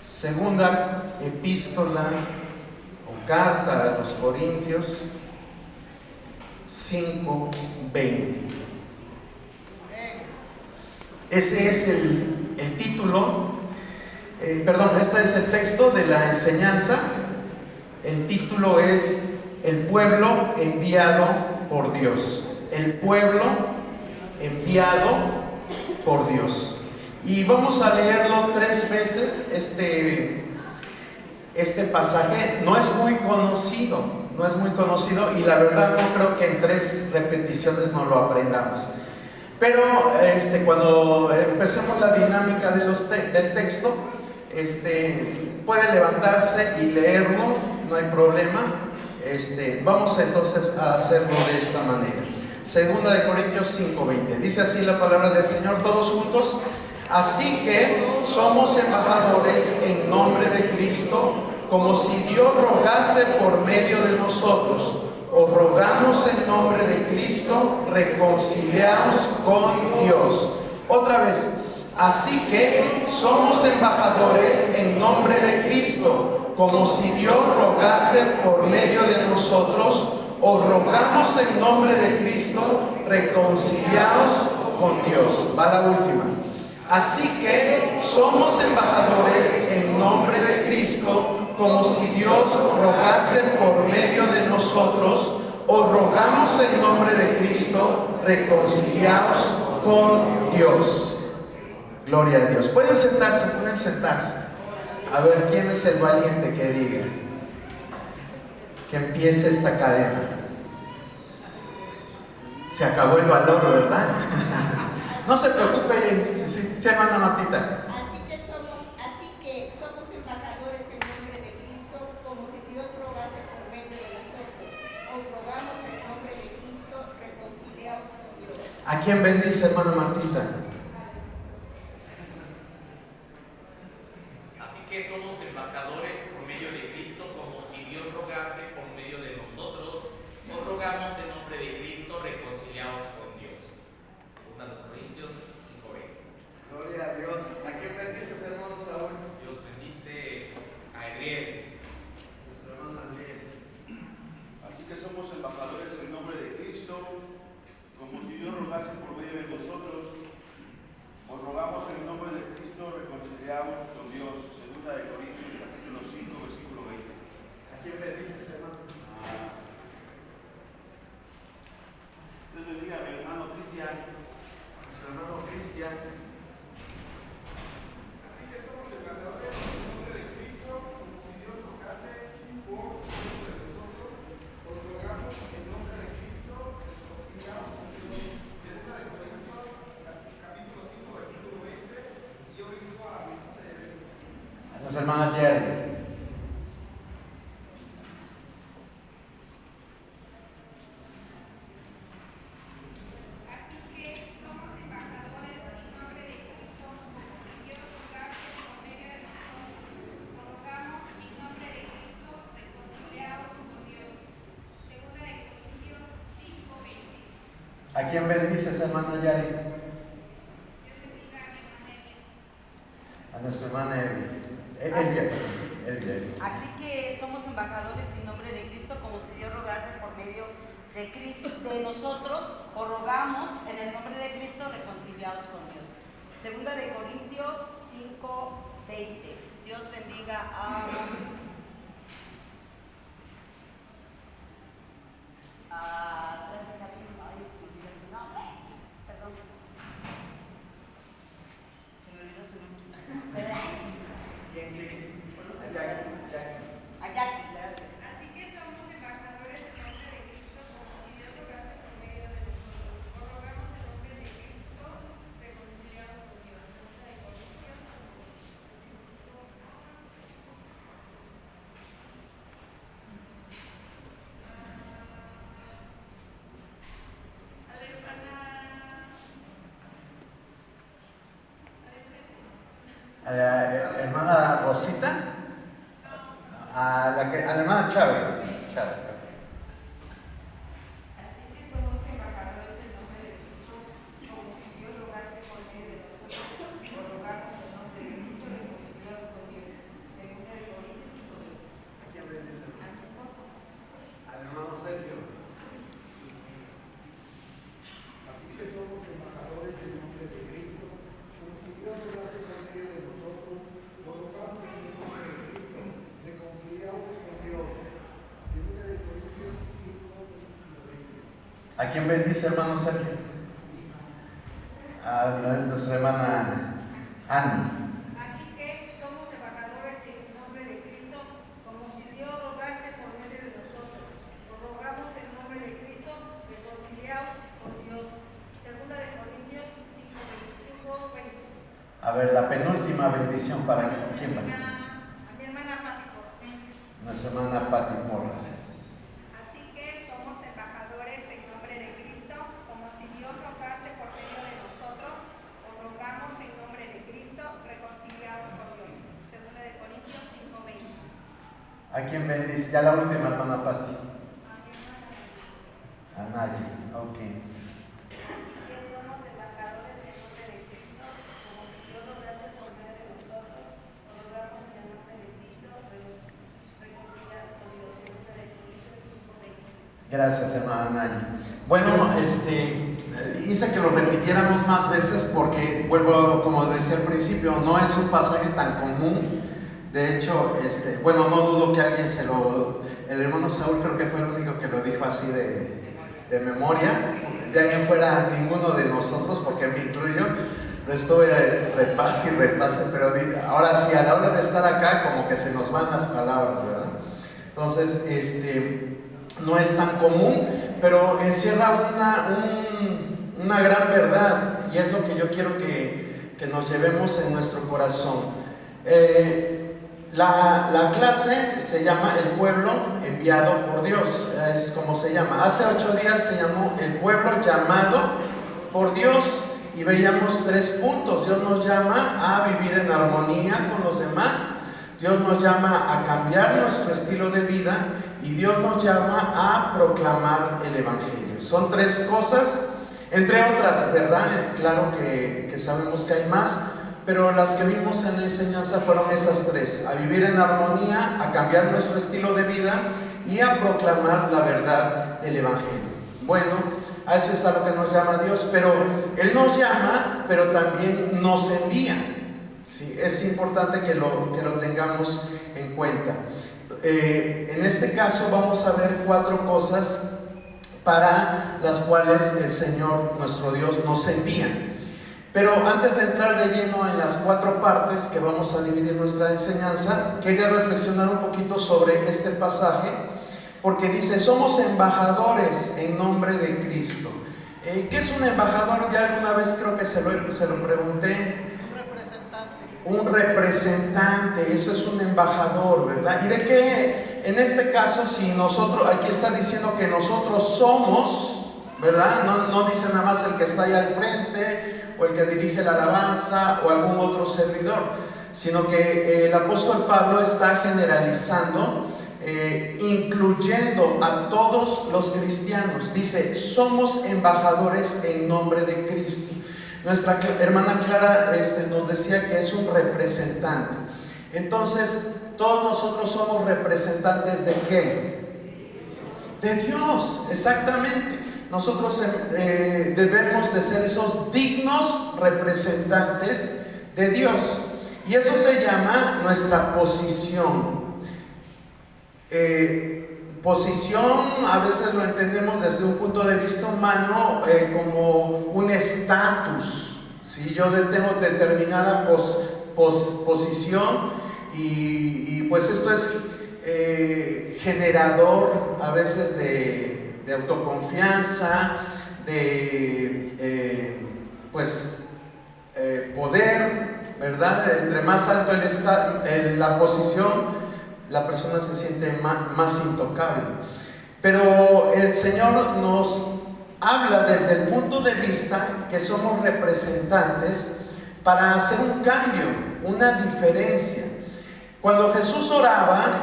Segunda epístola o carta a los Corintios 5:20. Ese es el título, este es el texto de la enseñanza. El título es El pueblo enviado por Dios. El pueblo enviado por Dios. Y vamos a leerlo 3 veces. Este pasaje no es muy conocido, y la verdad no creo que en 3 repeticiones no lo aprendamos. Pero cuando empecemos la dinámica del texto, puede levantarse y leerlo, no hay problema. Vamos entonces a hacerlo de esta manera. Segunda de Corintios 5:20. Dice así la palabra del Señor, todos juntos. Así que somos embajadores en nombre de Cristo, como si Dios rogase por medio de nosotros. Os rogamos en nombre de Cristo, reconciliaos con Dios. Otra vez. Así que somos embajadores en nombre de Cristo, como si Dios rogase por medio de nosotros. Os rogamos en nombre de Cristo, reconciliaos con Dios. Va la última. Así que somos embajadores en nombre de Cristo, como si Dios rogase por medio de nosotros. Os rogamos en nombre de Cristo, reconciliaos con Dios. Gloria a Dios. Pueden sentarse. A ver, ¿quién es el valiente que diga que empiece esta cadena? Se acabó el valor, ¿verdad? No se preocupe, sí, hermana Martita. Así que somos embajadores en nombre de Cristo, como si Dios rogase por medio de nosotros. Os rogamos en nombre de Cristo, reconciliaos con Dios. ¿A quién bendice, hermana Martita? Así que somos embajadores por medio de Cristo, como si Dios rogase por medio de nosotros. Os rogamos en nombre de Cristo, reconciliaos con Dios. Segunda de los Corintios 5:20. Gloria a Dios. ¿A quién bendices, hermano Saúl? Dios bendice a Adriel. Nuestro hermano Adriel. Así que somos embajadores en nombre de Cristo, como si Dios rogase por medio de nosotros. Os rogamos en nombre de Cristo, reconciliaos con Dios. Segunda de Corintios, capítulo 5, versículo 20. ¿A quién bendices, hermano? Dios bendiga a mi hermano Cristian. Nuestro hermano Cristian. Así que somos embajadores en nombre de Cristo, como si Dios rogase por medio de nosotros. Os rogamos en nombre de Cristo, reconciliaos con Dios. Segunda de Corintios, capítulo 5, versículo 20. Y yo digo a mi esposa Jeremy. A nuestra hermana Jerry. Así que somos embajadores en nombre de Cristo, como si Dios rogase por medio de nosotros. Os rogamos en nombre de Cristo, reconciliaos con Dios. Segunda de Corintios 5:20. ¿A quién bendices, hermana Yari? Dios bendiga a mi hermana Elia. A nuestra hermana Elvia. Así que somos embajadores en nombre de Cristo, como si Dios rogase por medio de Cristo, de nosotros. Os rogamos en el nombre de Cristo, reconciliados con Dios. Segunda de Corintios 5:20. Dios bendiga a perdón. Se me olvidó su nombre. A Jackie, gracias. Así que somos embajadores en nombre de Cristo, como si Dios rogase por medio de nosotros. Os rogamos en nombre de Cristo, reconciliados con Dios. Segunda de Corintios 5. A la hermana Rosita. A la hermana Chávez. Así que somos embajadores en nombre de Cristo, como si Dios rogase por medio de nosotros. Os rogamos en nombre de Cristo, reconciliados con Dios. ¿A quién bendice, hermano Sergio? A nuestra hermana Ani. Así que somos embajadores en nombre de Cristo, como si Dios rogase por medio de nosotros. Os rogamos en nombre de Cristo, reconciliaos con Dios. Segunda de Corintios 5:20. A ver, la penúltima bendición, ¿para quién va? A mi hermana Pati Porras. Nuestra hermana Pati Porras. Así que somos embajadores en nombre de Cristo, como si Dios rogase por medio de nosotros. Os rogamos en nombre de Cristo, reconciliados con Dios. Segunda de Corintios 5:20. ¿A quién bendice? Ya la última, hermana Pati. A Nayi, ok. Así que somos embajadores en nombre de Cristo, como si Dios rogase por medio de nosotros. Os rogamos en el nombre de Cristo, reconciliar con Dios. Segunda de Corintios 5:20. Gracias, hermana Nayi. Bueno, hice que lo repitiéramos más veces porque, vuelvo, como decía al principio, no es un pasaje tan común. De hecho, bueno, no dudo que alguien el hermano Saúl creo que fue el único que lo dijo así de memoria. De ahí en fuera ninguno de nosotros, porque me incluyo, lo estoy repase y repase, pero ahora sí, a la hora de estar acá, como que se nos van las palabras, ¿verdad? Entonces, no es tan común, pero encierra una gran verdad, y es lo que yo quiero que nos llevemos en nuestro corazón. La clase se llama El pueblo enviado por Dios, es como se llama. Hace 8 días se llamó El pueblo llamado por Dios y veíamos 3 puntos. Dios nos llama a vivir en armonía con los demás, Dios nos llama a cambiar nuestro estilo de vida y Dios nos llama a proclamar el Evangelio. Son 3 cosas, entre otras, ¿verdad? Claro que sabemos que hay más, pero las que vimos en la enseñanza fueron esas 3: a vivir en armonía, a cambiar nuestro estilo de vida y a proclamar la verdad del Evangelio. Bueno, a eso es a lo que nos llama Dios, pero Él nos llama, pero también nos envía. Sí, es importante que lo tengamos en cuenta. En este caso vamos a ver 4 cosas para las cuales el Señor, nuestro Dios, nos envía. Pero antes de entrar de lleno en las 4 partes que vamos a dividir nuestra enseñanza, quería reflexionar un poquito sobre este pasaje, porque dice, somos embajadores en nombre de Cristo. ¿Qué es un embajador? Ya alguna vez creo que se lo pregunté. Un representante, eso es un embajador, ¿verdad? ¿Y de qué? En este caso, si nosotros, aquí está diciendo que nosotros somos, ¿verdad? No dice nada más el que está ahí al frente, o el que dirige la alabanza, o algún otro servidor, sino que el apóstol Pablo está generalizando, incluyendo a todos los cristianos. Dice, somos embajadores en nombre de Cristo. Nuestra hermana Clara nos decía que es un representante. Entonces, todos nosotros somos representantes ¿de qué? De Dios, exactamente. Nosotros debemos de ser esos dignos representantes de Dios. Y eso se llama nuestra posición. Posición a veces lo entendemos desde un punto de vista humano como un estatus. ¿Sí? Yo tengo determinada posición y pues esto es generador a veces de autoconfianza, de poder, ¿verdad? Entre más alto la posición, la persona se siente más intocable. Pero el Señor nos habla desde el punto de vista que somos representantes para hacer un cambio, una diferencia. Cuando Jesús oraba,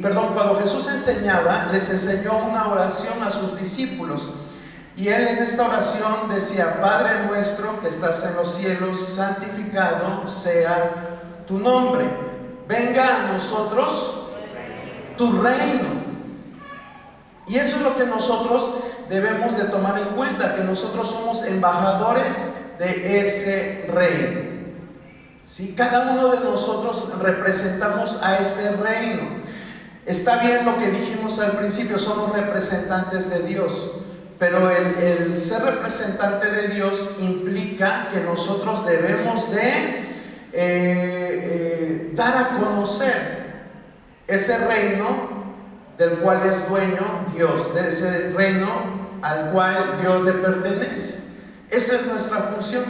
cuando Jesús enseñaba, les enseñó una oración a sus discípulos. Y Él en esta oración decía, Padre nuestro que estás en los cielos, santificado sea tu nombre. Venga a nosotros tu reino. Y eso es lo que nosotros debemos de tomar en cuenta, que nosotros somos embajadores de ese reino. ¿Sí? Cada uno de nosotros representamos a ese reino. Está bien lo que dijimos al principio, somos representantes de Dios, pero el ser representante de Dios implica que nosotros debemos de dar a conocer ese reino del cual es dueño Dios, de ese reino al cual Dios le pertenece. Esa es nuestra función.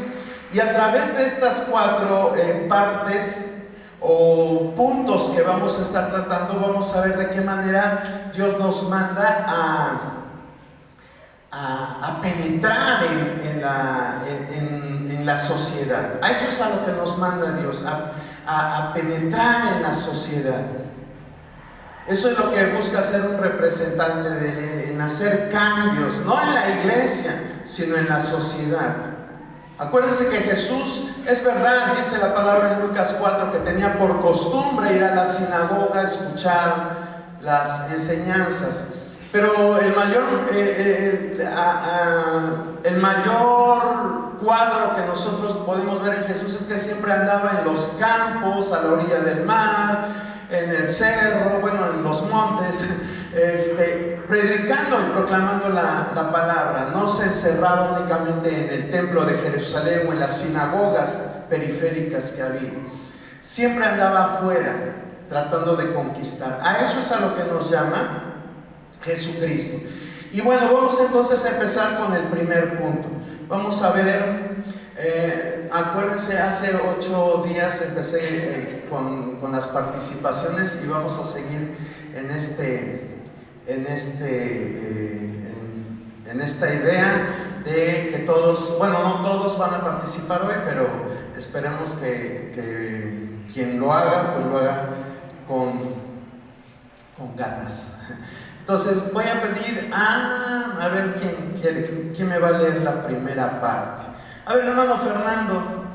Y a través de estas 4 partes o puntos que vamos a estar tratando, vamos a ver de qué manera Dios nos manda a penetrar en la sociedad. A eso es a lo que nos manda Dios, a penetrar en la sociedad. Eso es lo que busca hacer un representante de Él, en hacer cambios, no en la iglesia, sino en la sociedad. Acuérdense que Jesús, es verdad, dice la palabra en Lucas 4, que tenía por costumbre ir a la sinagoga a escuchar las enseñanzas. Pero el mayor cuadro que nosotros podemos ver en Jesús es que siempre andaba en los campos, a la orilla del mar, en el cerro, bueno, en los montes, predicando y proclamando la palabra. No se encerraba únicamente en el templo de Jerusalén o en las sinagogas periféricas que había. Siempre andaba afuera, tratando de conquistar. A eso es a lo que nos llama Jesucristo. Y bueno, vamos entonces a empezar con el primer punto. Vamos a ver, acuérdense, hace 8 días empecé con las participaciones y vamos a seguir en esta idea de que todos, bueno, no todos van a participar hoy, pero esperemos que quien lo haga, pues lo haga con ganas. Entonces voy a pedir a ver quién me va a leer la primera parte. A ver, hermano Fernando,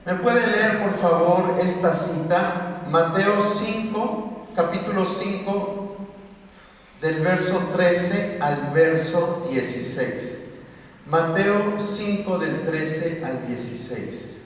¿me puede leer por favor esta cita? Mateo 5, capítulo 5, del verso 13 al verso 16. Mateo 5, del 13 al 16.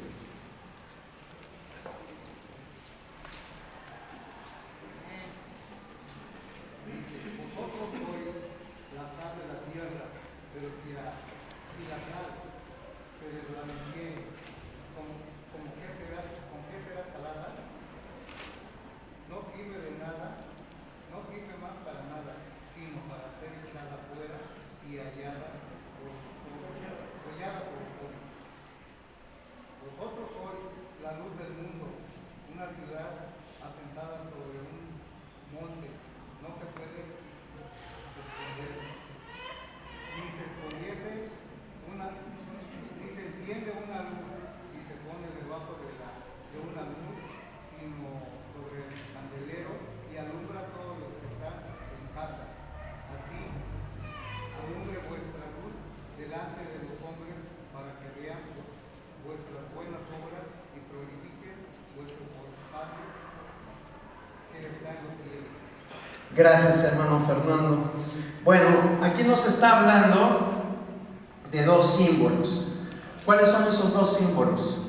Gracias, hermano Fernando. Bueno, aquí nos está hablando de 2 símbolos. ¿Cuáles son esos 2 símbolos?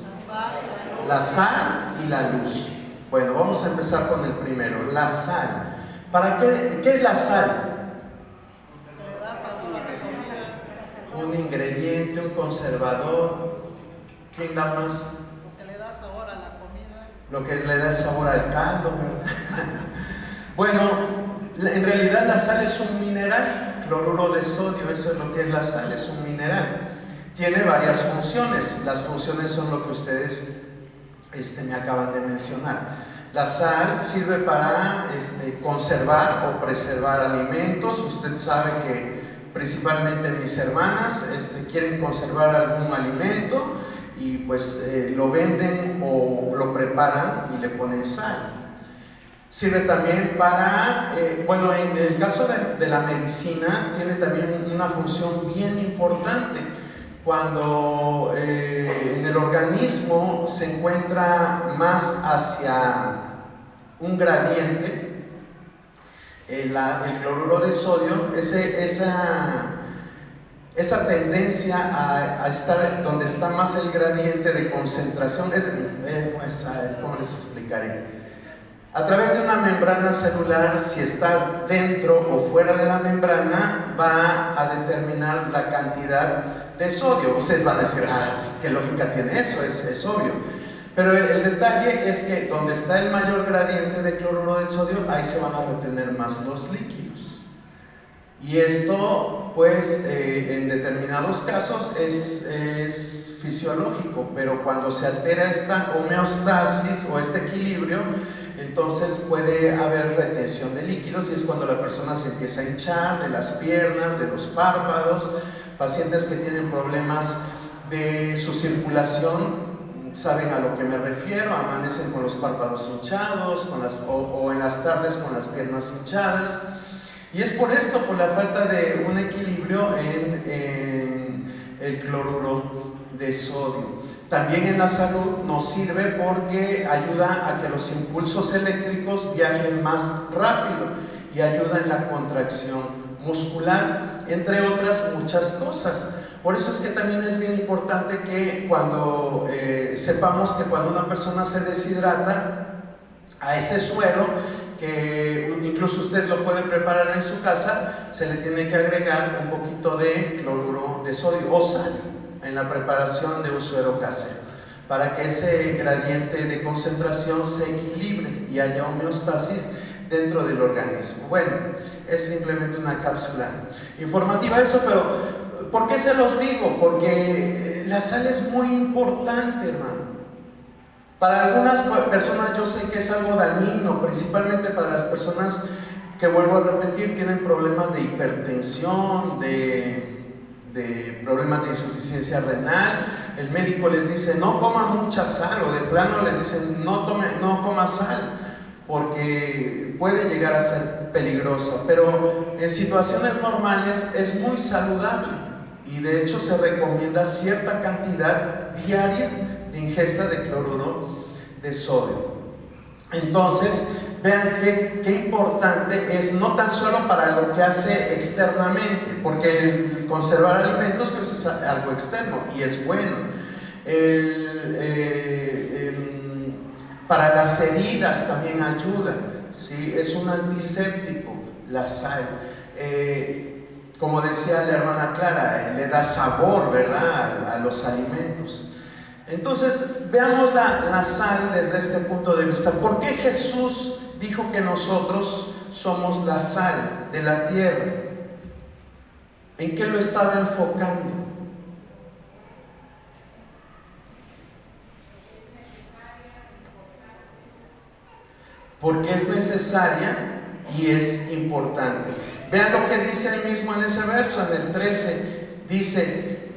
La sal y la luz. Bueno, vamos a empezar con el primero, la sal. ¿Para qué es la sal? Un ingrediente, un conservador. ¿Quién da más? Lo que le da sabor a la comida. Lo que le da el sabor al caldo, ¿verdad? Bueno, en realidad la sal es un mineral, cloruro de sodio, eso es lo que es la sal, es un mineral. Tiene varias funciones, las funciones son lo que ustedes me acaban de mencionar. La sal sirve para conservar o preservar alimentos. Usted sabe que principalmente mis hermanas quieren conservar algún alimento y pues lo venden o lo preparan y le ponen sal. Sirve también para, en el caso de la medicina, tiene también una función bien importante. Cuando en el organismo se encuentra más hacia un gradiente, el cloruro de sodio, esa tendencia a estar donde está más el gradiente de concentración, ¿cómo les explicaré? A través de una membrana celular, si está dentro o fuera de la membrana, va a determinar la cantidad de sodio. Ustedes van a decir, pues, ¿qué lógica tiene eso? Es obvio. Pero el detalle es que donde está el mayor gradiente de cloruro de sodio, ahí se van a retener más los líquidos. Y esto, pues, en determinados casos es fisiológico, pero cuando se altera esta homeostasis o este equilibrio, entonces puede haber retención de líquidos y es cuando la persona se empieza a hinchar de las piernas, de los párpados. Pacientes que tienen problemas de su circulación saben a lo que me refiero, amanecen con los párpados hinchados o en las tardes con las piernas hinchadas. Y es por esto, por la falta de un equilibrio en el cloruro de sodio. También en la salud nos sirve porque ayuda a que los impulsos eléctricos viajen más rápido y ayuda en la contracción muscular, entre otras muchas cosas. Por eso es que también es bien importante que cuando sepamos que cuando una persona se deshidrata, a ese suero, que incluso usted lo puede preparar en su casa, se le tiene que agregar un poquito de cloruro de sodio o sal en la preparación de un suero casero, para que ese gradiente de concentración se equilibre y haya homeostasis dentro del organismo. Bueno, es simplemente una cápsula informativa eso, pero ¿por qué se los digo? Porque la sal es muy importante, hermano. Para algunas personas yo sé que es algo dañino, principalmente para las personas que, vuelvo a repetir, tienen problemas de hipertensión, de problemas de insuficiencia renal. El médico les dice no coma mucha sal, o de plano les dicen no coma sal, porque puede llegar a ser peligrosa, pero en situaciones normales es muy saludable y de hecho se recomienda cierta cantidad diaria de ingesta de cloruro de sodio. Entonces, vean qué importante es, no tan solo para lo que hace externamente, porque el conservar alimentos pues es algo externo y es bueno. Para las heridas también ayuda, ¿sí? Es un antiséptico, la sal. Como decía la hermana Clara, le da sabor, ¿verdad?, a los alimentos. Entonces, veamos la sal desde este punto de vista. ¿Por qué Jesús dijo que nosotros somos la sal de la tierra? ¿En qué lo estaba enfocando? Porque es necesaria y es importante. Vean lo que dice él mismo en ese verso, en el 13, dice: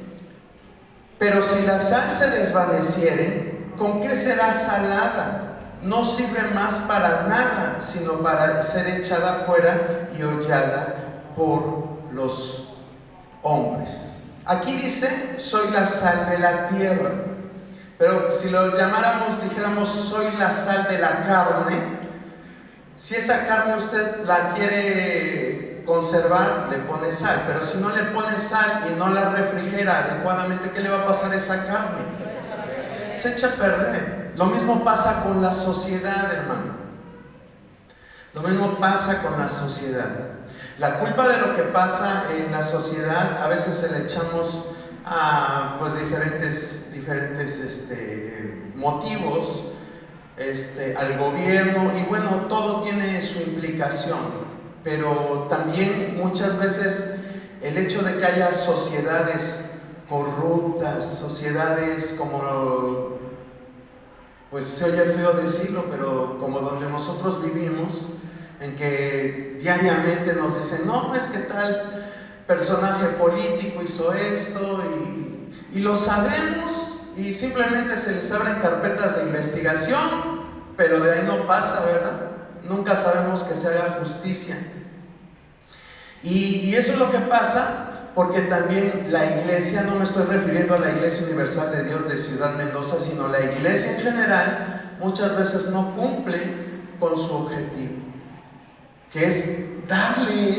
pero si la sal se desvaneciere, ¿con qué será salada? No sirve más para nada, sino para ser echada fuera y hollada por los hombres. Aquí dice, soy la sal de la tierra. Pero si lo llamáramos, dijéramos, soy la sal de la carne. Si esa carne usted la quiere conservar, le pone sal, pero si no le pone sal y no la refrigera adecuadamente, ¿qué le va a pasar a esa carne? Se echa a perder. Lo mismo pasa con la sociedad, hermano. Lo mismo pasa con la sociedad. La culpa de lo que pasa en la sociedad a veces se le echamos a pues diferentes motivos, al gobierno, y bueno, todo tiene su implicación. Pero también muchas veces el hecho de que haya sociedades corruptas, sociedades como, pues se oye feo decirlo, pero como donde nosotros vivimos, en que diariamente nos dicen, no, es que tal personaje político hizo esto, y lo sabemos, y simplemente se les abren carpetas de investigación, pero de ahí no pasa, ¿verdad? Nunca sabemos que se haga justicia. Y eso es lo que pasa porque también la iglesia, no me estoy refiriendo a la Iglesia Universal de Dios de Ciudad Mendoza, sino la iglesia en general, muchas veces no cumple con su objetivo, que es darle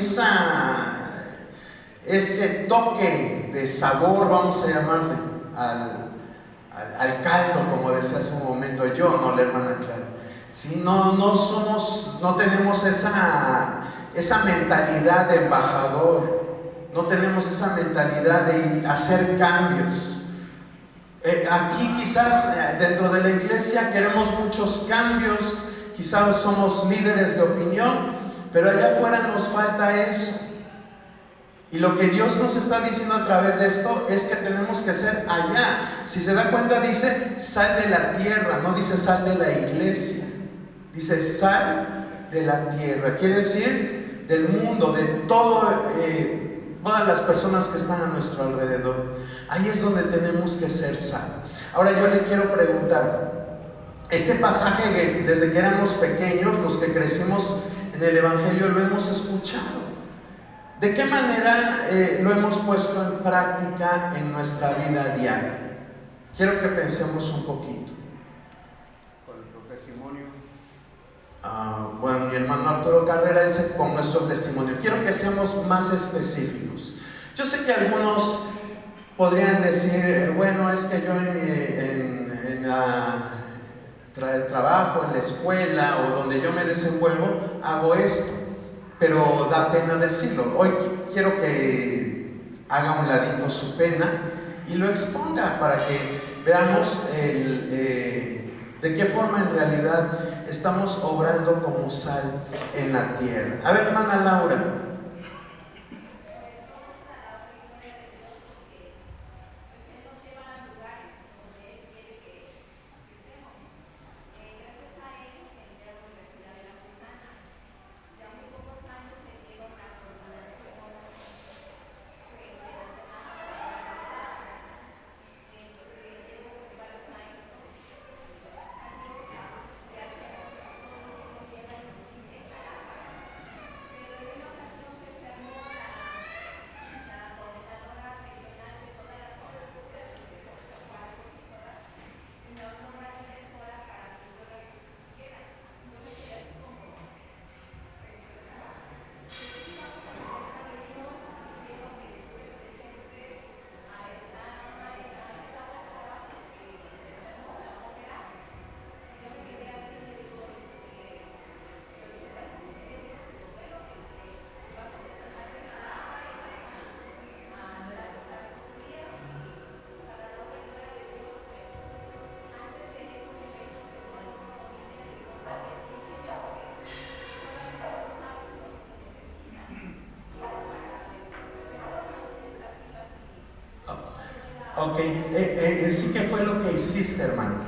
ese toque de sabor, vamos a llamarle, al caldo, como decía hace un momento yo, no la hermana Clara. ¿sí? No tenemos esa mentalidad de embajador, no tenemos esa mentalidad de hacer cambios. Aquí quizás dentro de la iglesia queremos muchos cambios, quizás somos líderes de opinión, pero allá afuera nos falta eso. Y lo que Dios nos está diciendo a través de esto es que tenemos que ser allá. Si se da cuenta, dice sal de la tierra, no dice sal de la iglesia, dice sal de la tierra, quiere decir del mundo, de todas las personas que están a nuestro alrededor. Ahí es donde tenemos que ser sal. Ahora yo le quiero preguntar, este pasaje que desde que éramos pequeños, los que crecimos en el Evangelio, lo hemos escuchado. ¿De qué manera lo hemos puesto en práctica en nuestra vida diaria? Quiero que pensemos un poquito. Con nuestro testimonio. Bueno, mi hermano Arturo Carrera dice con nuestro testimonio. Quiero que seamos más específicos. Yo sé que algunos podrían decir, bueno, es que yo en el trabajo, en la escuela o donde yo me desenvuelvo, hago esto. Pero da pena decirlo. Hoy quiero que haga un ladito su pena y lo exponga para que veamos de qué forma en realidad estamos obrando como sal en la tierra. A ver, hermana Laura. Ok, sí, que fue lo que hiciste, hermano.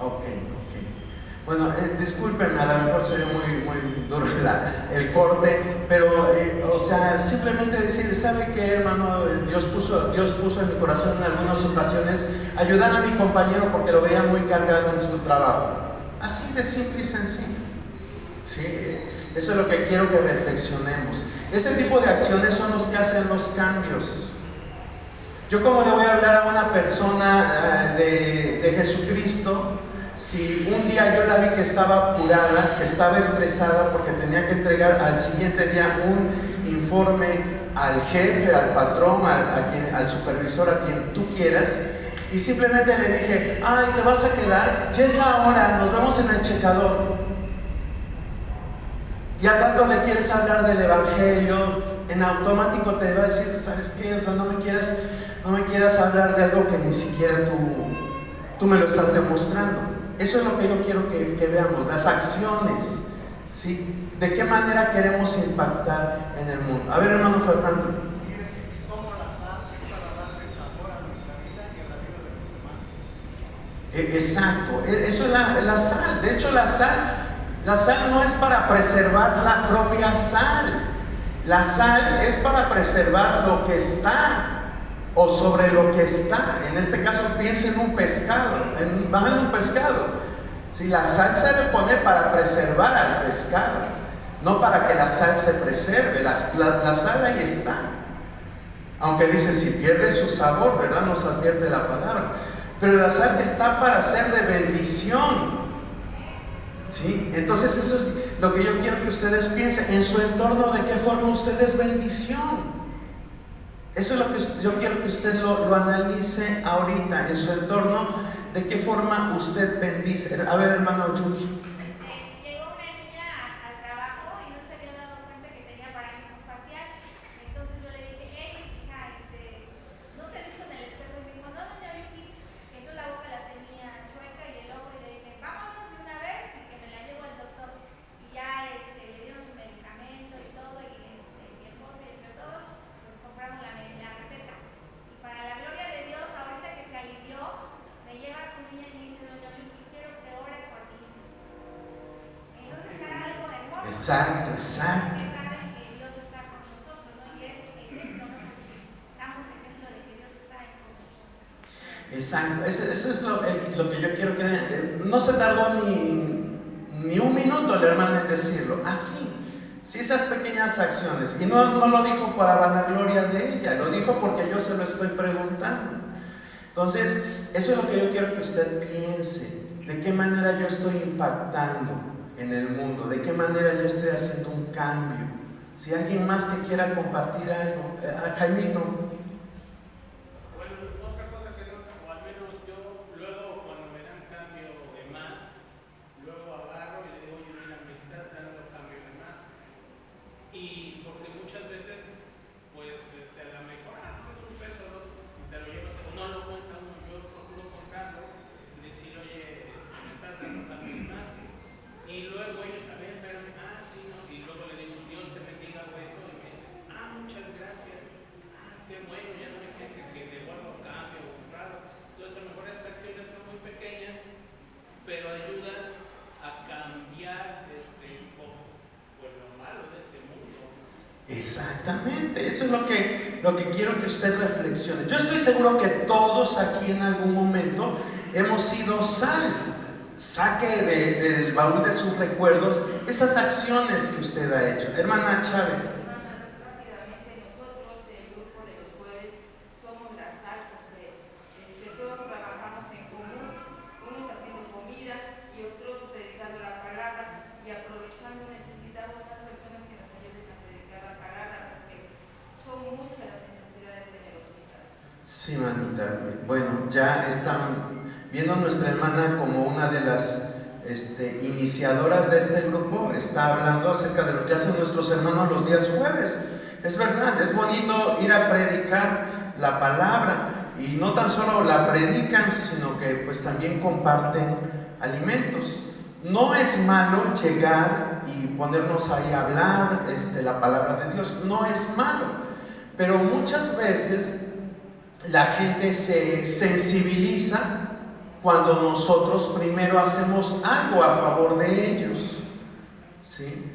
Ok. Bueno, discúlpenme, a lo mejor soy muy duro el corte, pero, simplemente decir, ¿sabe qué, hermano? Dios puso en mi corazón en algunas ocasiones ayudar a mi compañero porque lo veía muy cargado en su trabajo. Así de simple y sencillo. Sí, eso es lo que quiero que reflexionemos. Ese tipo de acciones son los que hacen los cambios. Yo, ¿cómo le voy a hablar a una persona de Jesucristo si un día yo la vi que estaba apurada, que estaba estresada porque tenía que entregar al siguiente día un informe al jefe, al patrón, al supervisor, a quien tú quieras, y simplemente le dije, ay, ¿te vas a quedar? Ya es la hora, nos vemos en el checador. Y al rato le quieres hablar del evangelio, en automático te va a decir, ¿sabes qué? No me quieras hablar de algo que ni siquiera tú me lo estás demostrando. Eso es lo que yo quiero que veamos, las acciones, ¿sí? ¿De qué manera queremos impactar en el mundo? A ver, hermano Fernando. Somos la sal para darle sabor a nuestra vida y a la vida de los demás. Exacto, eso es la sal. De hecho, la sal no es para preservar la propia sal. La sal es para preservar lo que está o sobre lo que está. En este caso, piensa en un pescado, bajando un pescado. Si la sal se le pone para preservar al pescado, no para que la sal se preserve. La sal ahí está. Aunque dice, si pierde su sabor, ¿verdad? Nos advierte la palabra. Pero la sal está para ser de bendición. ¿Sí? Entonces eso es lo que yo quiero que ustedes piensen. En su entorno, ¿de qué forma usted es bendición? Eso es lo que yo quiero que usted lo analice ahorita. En su entorno, ¿de qué forma usted bendice? A ver, hermano Yuki. Llegó una niña al trabajo y no se había dado cuenta que tenía parálisis facial. Entonces yo le dije, hey, hija, ¿no te he visto en el espejo? Y me dijo, no, doña Yuki. Entonces la boca la tenía chueca y el ojo, y le dije, vámonos de una vez y que me la llevo al doctor. Y ya le dieron su medicamento y todo, y mi esposa y entre todos, pues compramos la receta. Y para la gloria de Dios, ahorita que se alivió, me lleva a su niña y me dice, doña Yuki, quiero que ore por mí. Entonces era algo de amor. Exacto. Que saben que Dios está con nosotros, ¿no? Y es ejemplo, ¿no? Porque damos ejemplo de que Dios está con nosotros. Exacto, eso es lo que yo quiero que... No se tardó ni un minuto la hermana en decirlo. Así, sí, esas pequeñas acciones. Y no lo dijo para vanagloria de ella, lo dijo porque yo se lo estoy preguntando. Entonces, eso es lo que yo quiero que usted piense. ¿De qué manera yo estoy impactando en el mundo? ¿De qué manera yo estoy haciendo un cambio? Si alguien más que quiera compartir algo, Jaimito. Bueno, otra cosa que no, o al menos yo, luego cuando me dan cambio de más, luego agarro y le digo, oye, mira, me estás dando cambio de más. Y porque muchas veces, pues, a lo mejor, pues es un peso, ¿no? Te lo llevas, o no lo cuenta uno, yo procuro contarlo y decir, oye, me estás dando cambio de más. Y luego ellos, a ver, espérame, sí, no. Y luego le digo, Dios te bendiga, o eso, y me dicen, muchas gracias. Qué bueno, ya no hay gente que devuelva un cambio o un raro. Entonces, a lo mejor esas acciones son muy pequeñas, pero ayudan a cambiar un poco pues, lo malo de este mundo. Exactamente, eso es lo que quiero que usted reflexione. Yo estoy seguro que todos aquí en algún momento hemos sido sal. Saque del baúl de sus recuerdos esas acciones que usted ha hecho. Hermana Chávez. Rápidamente, nosotros, el grupo de los jueves, somos la sal, porque todos trabajamos en común, unos haciendo comida y otros predicando la palabra, y aprovechando necesitamos más personas que nos ayuden a predicar la palabra, porque son muchas las necesidades en el hospital. Sí, manita. Bueno, ya están viendo a nuestra hermana como una de las iniciadoras de este grupo. Está hablando acerca de lo que hacen nuestros hermanos los días jueves. Es verdad, es bonito ir a predicar la palabra, y no tan solo la predican, sino que pues también comparten alimentos. No es malo llegar y ponernos ahí a hablar la palabra de Dios, no es malo, pero muchas veces la gente se sensibiliza cuando nosotros primero hacemos algo a favor de ellos, ¿sí?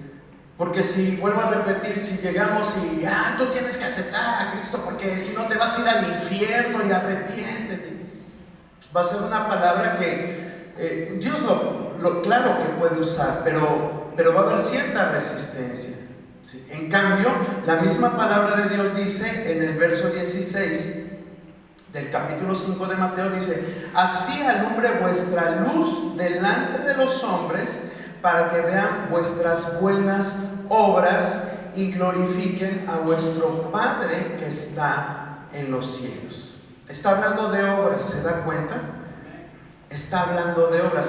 Porque si, vuelvo a repetir, si llegamos y tú tienes que aceptar a Cristo porque si no te vas a ir al infierno y arrepiéntete, va a ser una palabra que Dios claro que puede usar, pero va a haber cierta resistencia, ¿sí? En cambio, la misma palabra de Dios dice en el verso 16 del capítulo 5 de Mateo, dice: así alumbre vuestra luz delante de los hombres, para que vean vuestras buenas obras y glorifiquen a vuestro Padre que está en los cielos. Está hablando de obras, ¿se da cuenta? Está hablando de obras.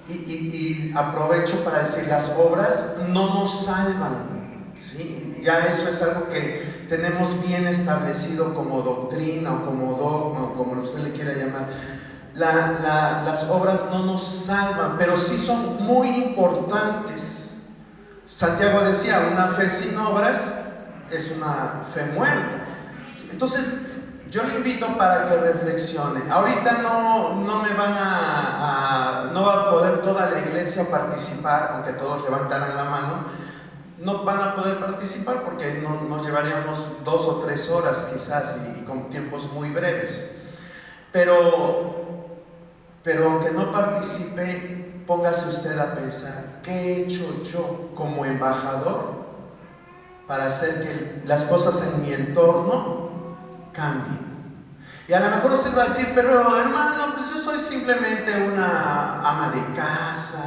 Y aprovecho para decir, las obras no nos salvan, ¿sí? Ya eso es algo que tenemos bien establecido como doctrina o como dogma o como usted le quiera llamar. Las obras no nos salvan, pero sí son muy importantes. Santiago decía, una fe sin obras es una fe muerta. Entonces yo le invito para que reflexione. Ahorita no me van no va a poder toda la iglesia participar, aunque todos levantaran la mano. No van a poder participar porque nos llevaríamos 2 o 3 horas quizás, y con tiempos muy breves. Pero aunque no participe, póngase usted a pensar, ¿qué he hecho yo como embajador para hacer que las cosas en mi entorno cambien? Y a lo mejor usted va a decir, pero hermano, pues yo soy simplemente una ama de casa.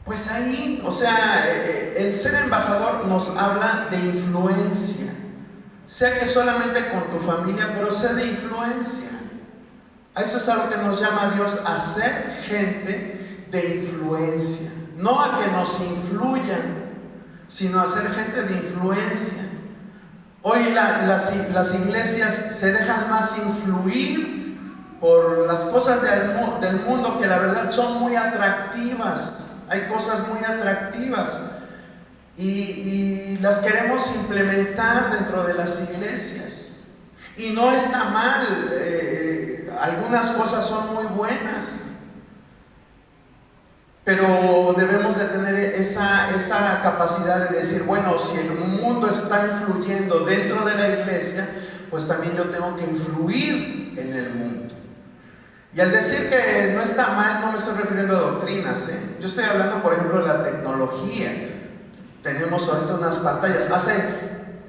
Pues ahí, o sea, el ser embajador nos habla de influencia. Sea que solamente con tu familia, pero sea de influencia. A eso es a lo que nos llama Dios, a ser gente de influencia. No a que nos influyan, sino a ser gente de influencia. Hoy las iglesias se dejan más influir por las cosas del mundo que la verdad son muy atractivas. Hay cosas muy atractivas y las queremos implementar dentro de las iglesias. Y no está mal, algunas cosas son muy buenas. Pero debemos de tener esa capacidad de decir, bueno, si el mundo está influyendo dentro de la iglesia, pues también yo tengo que influir en el mundo. Y al decir que no está mal, no me estoy refiriendo a doctrinas, Yo estoy hablando, por ejemplo, de la tecnología. Tenemos ahorita unas pantallas. Hace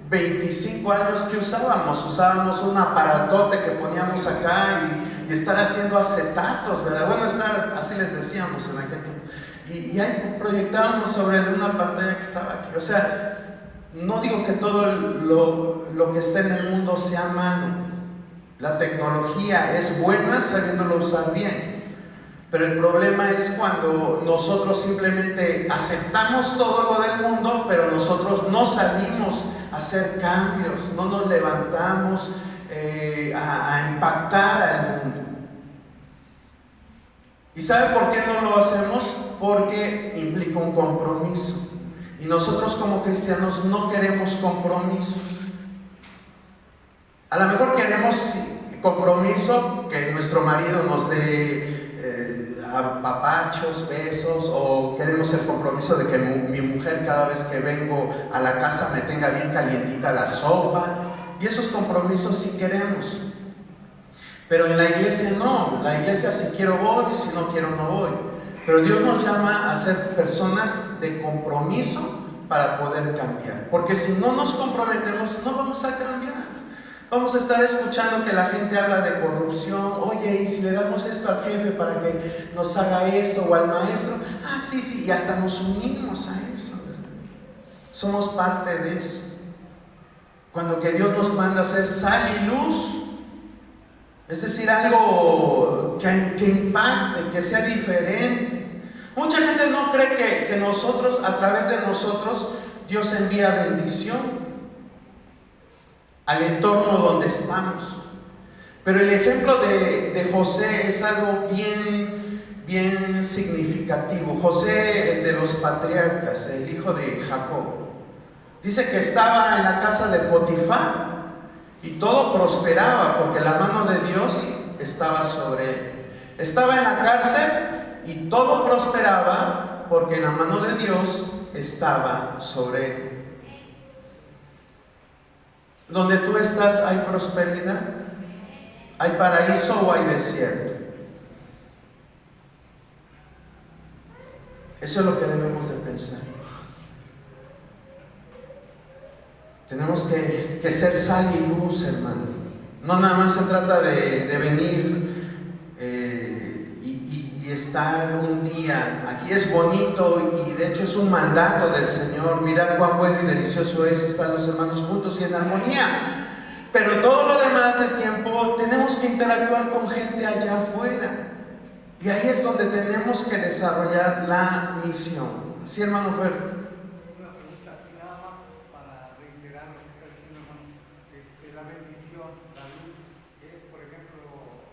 25 años que usábamos un aparatote que poníamos acá y estar haciendo acetatos, ¿verdad? Bueno, así les decíamos en aquel tiempo. Y ahí proyectábamos sobre una pantalla que estaba aquí. O sea, no digo que todo lo que esté en el mundo sea malo. La tecnología es buena sabiéndolo usar bien. Pero el problema es cuando nosotros simplemente aceptamos todo lo del mundo, pero nosotros no salimos a hacer cambios, no nos levantamos a impactar al mundo. ¿Y sabe por qué no lo hacemos? Porque implica un compromiso. Y nosotros como cristianos no queremos compromisos. A lo mejor queremos compromiso, que nuestro marido nos dé apapachos, besos, o queremos el compromiso de que mi mujer cada vez que vengo a la casa me tenga bien calientita la sopa. Y esos compromisos sí queremos. Pero en la iglesia no. La iglesia si quiero voy, si no quiero no voy. Pero Dios nos llama a ser personas de compromiso para poder cambiar. Porque si no nos comprometemos, no vamos a cambiar. Vamos a estar escuchando que la gente habla de corrupción. Oye, ¿y si le damos esto al jefe para que nos haga esto? O al maestro. Ah, sí, y hasta nos unimos a eso, ¿verdad? Somos parte de eso. Cuando que Dios nos manda a ser sal y luz, es decir, algo que impacte, que sea diferente. Mucha gente no cree que nosotros, a través de nosotros, Dios envía bendición al entorno donde estamos. Pero el ejemplo de José es algo bien significativo. José, el de los patriarcas, el hijo de Jacob, dice que estaba en la casa de Potifar y todo prosperaba porque la mano de Dios estaba sobre él. Estaba en la cárcel y todo prosperaba porque la mano de Dios estaba sobre él. Donde tú estás, ¿hay prosperidad? ¿Hay paraíso o hay desierto? Eso es lo que debemos de pensar. Tenemos que ser sal y luz, hermano. No nada más se trata de venir y estar un día. Aquí es bonito y de hecho es un mandato del Señor. Mirad cuán bueno y delicioso es estar los hermanos juntos y en armonía. Pero todo lo demás del tiempo tenemos que interactuar con gente allá afuera. Y ahí es donde tenemos que desarrollar la misión. ¿Sí, hermano Fer? Una pregunta, nada más para reiterar lo que está diciendo, hermano. La bendición, la luz, es, por ejemplo,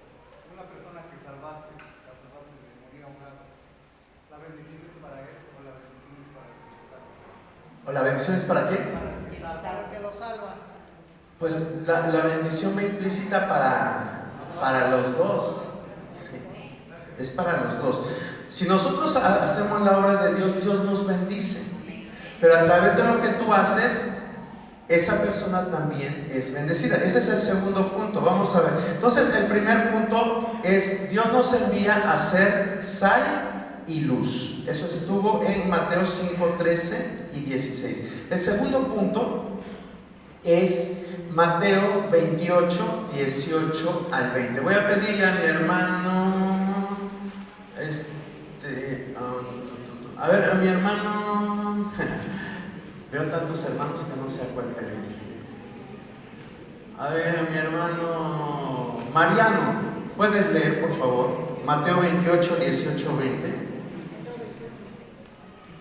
una persona que la salvaste de morir ahogado. ¿La bendición es para él o la bendición es para el que lo salva? ¿O la bendición es para qué? Para que lo salva. Pues la bendición va implícita para los dos. Sí. Es para los dos. Si nosotros hacemos la obra de Dios, Dios nos bendice. Pero a través de lo que tú haces, esa persona también es bendecida. Ese es el segundo punto. Vamos a ver. Entonces, el primer punto es: Dios nos envía a ser sal y luz. Eso estuvo en Mateo 5, 13 y 16. El segundo punto es Mateo 28, 18 al 20. Voy a pedirle a mi hermano, a ver, a mi hermano, veo tantos hermanos que no sé a cuál pedir. A ver, a mi hermano Mariano, ¿puedes leer por favor? Mateo 28, 18, 20.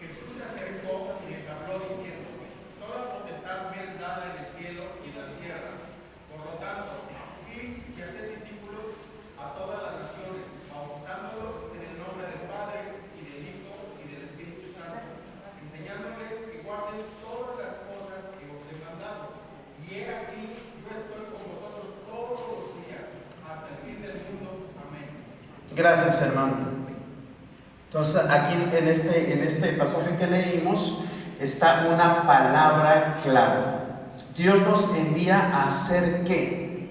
Jesús se acercó y les habló diciendo: toda potestad me es dada en el cielo y en la tierra. Por lo tanto, id y haced discípulos a todas las naciones, bautizándolos en el nombre del Padre y del Hijo y del Espíritu Santo, enseñándoles que guarden todas las cosas que os he mandado. Y he aquí, yo estoy con vosotros todos los días hasta el fin del mundo. Amén. Gracias, hermano. Entonces, aquí en este pasaje que leímos está una palabra clave. Dios nos envía a hacer ¿qué?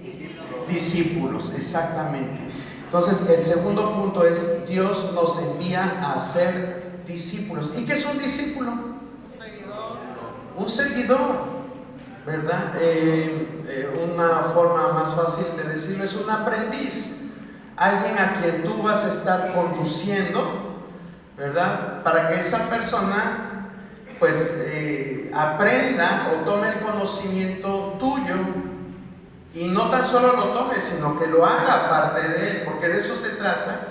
Discípulos, exactamente. Entonces, el segundo punto es: Dios nos envía a hacer discípulos. ¿Y qué es un discípulo? Un seguidor, ¿verdad? Una forma más fácil de decirlo es un aprendiz. Alguien a quien tú vas a estar conduciendo, ¿verdad? Para que esa persona pues aprenda o tome el conocimiento tuyo, y no tan solo lo tome, sino que lo haga parte de él, porque de eso se trata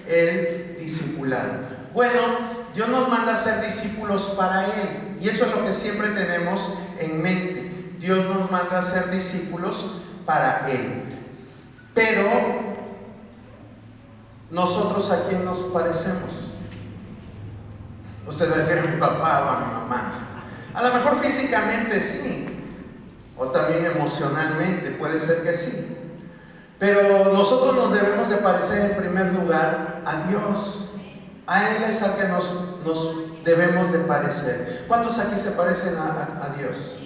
el discipulado. Bueno, Dios nos manda a ser discípulos para Él, y eso es lo que siempre tenemos en mente. Dios nos manda a ser discípulos para Él. Pero nosotros, ¿a quién nos parecemos? Usted va a decir: a mi papá o a mi mamá. A lo mejor físicamente sí, o también emocionalmente, puede ser que sí. Pero nosotros nos debemos de parecer en primer lugar a Dios. A Él es al que nos debemos de parecer. ¿Cuántos aquí se parecen a Dios?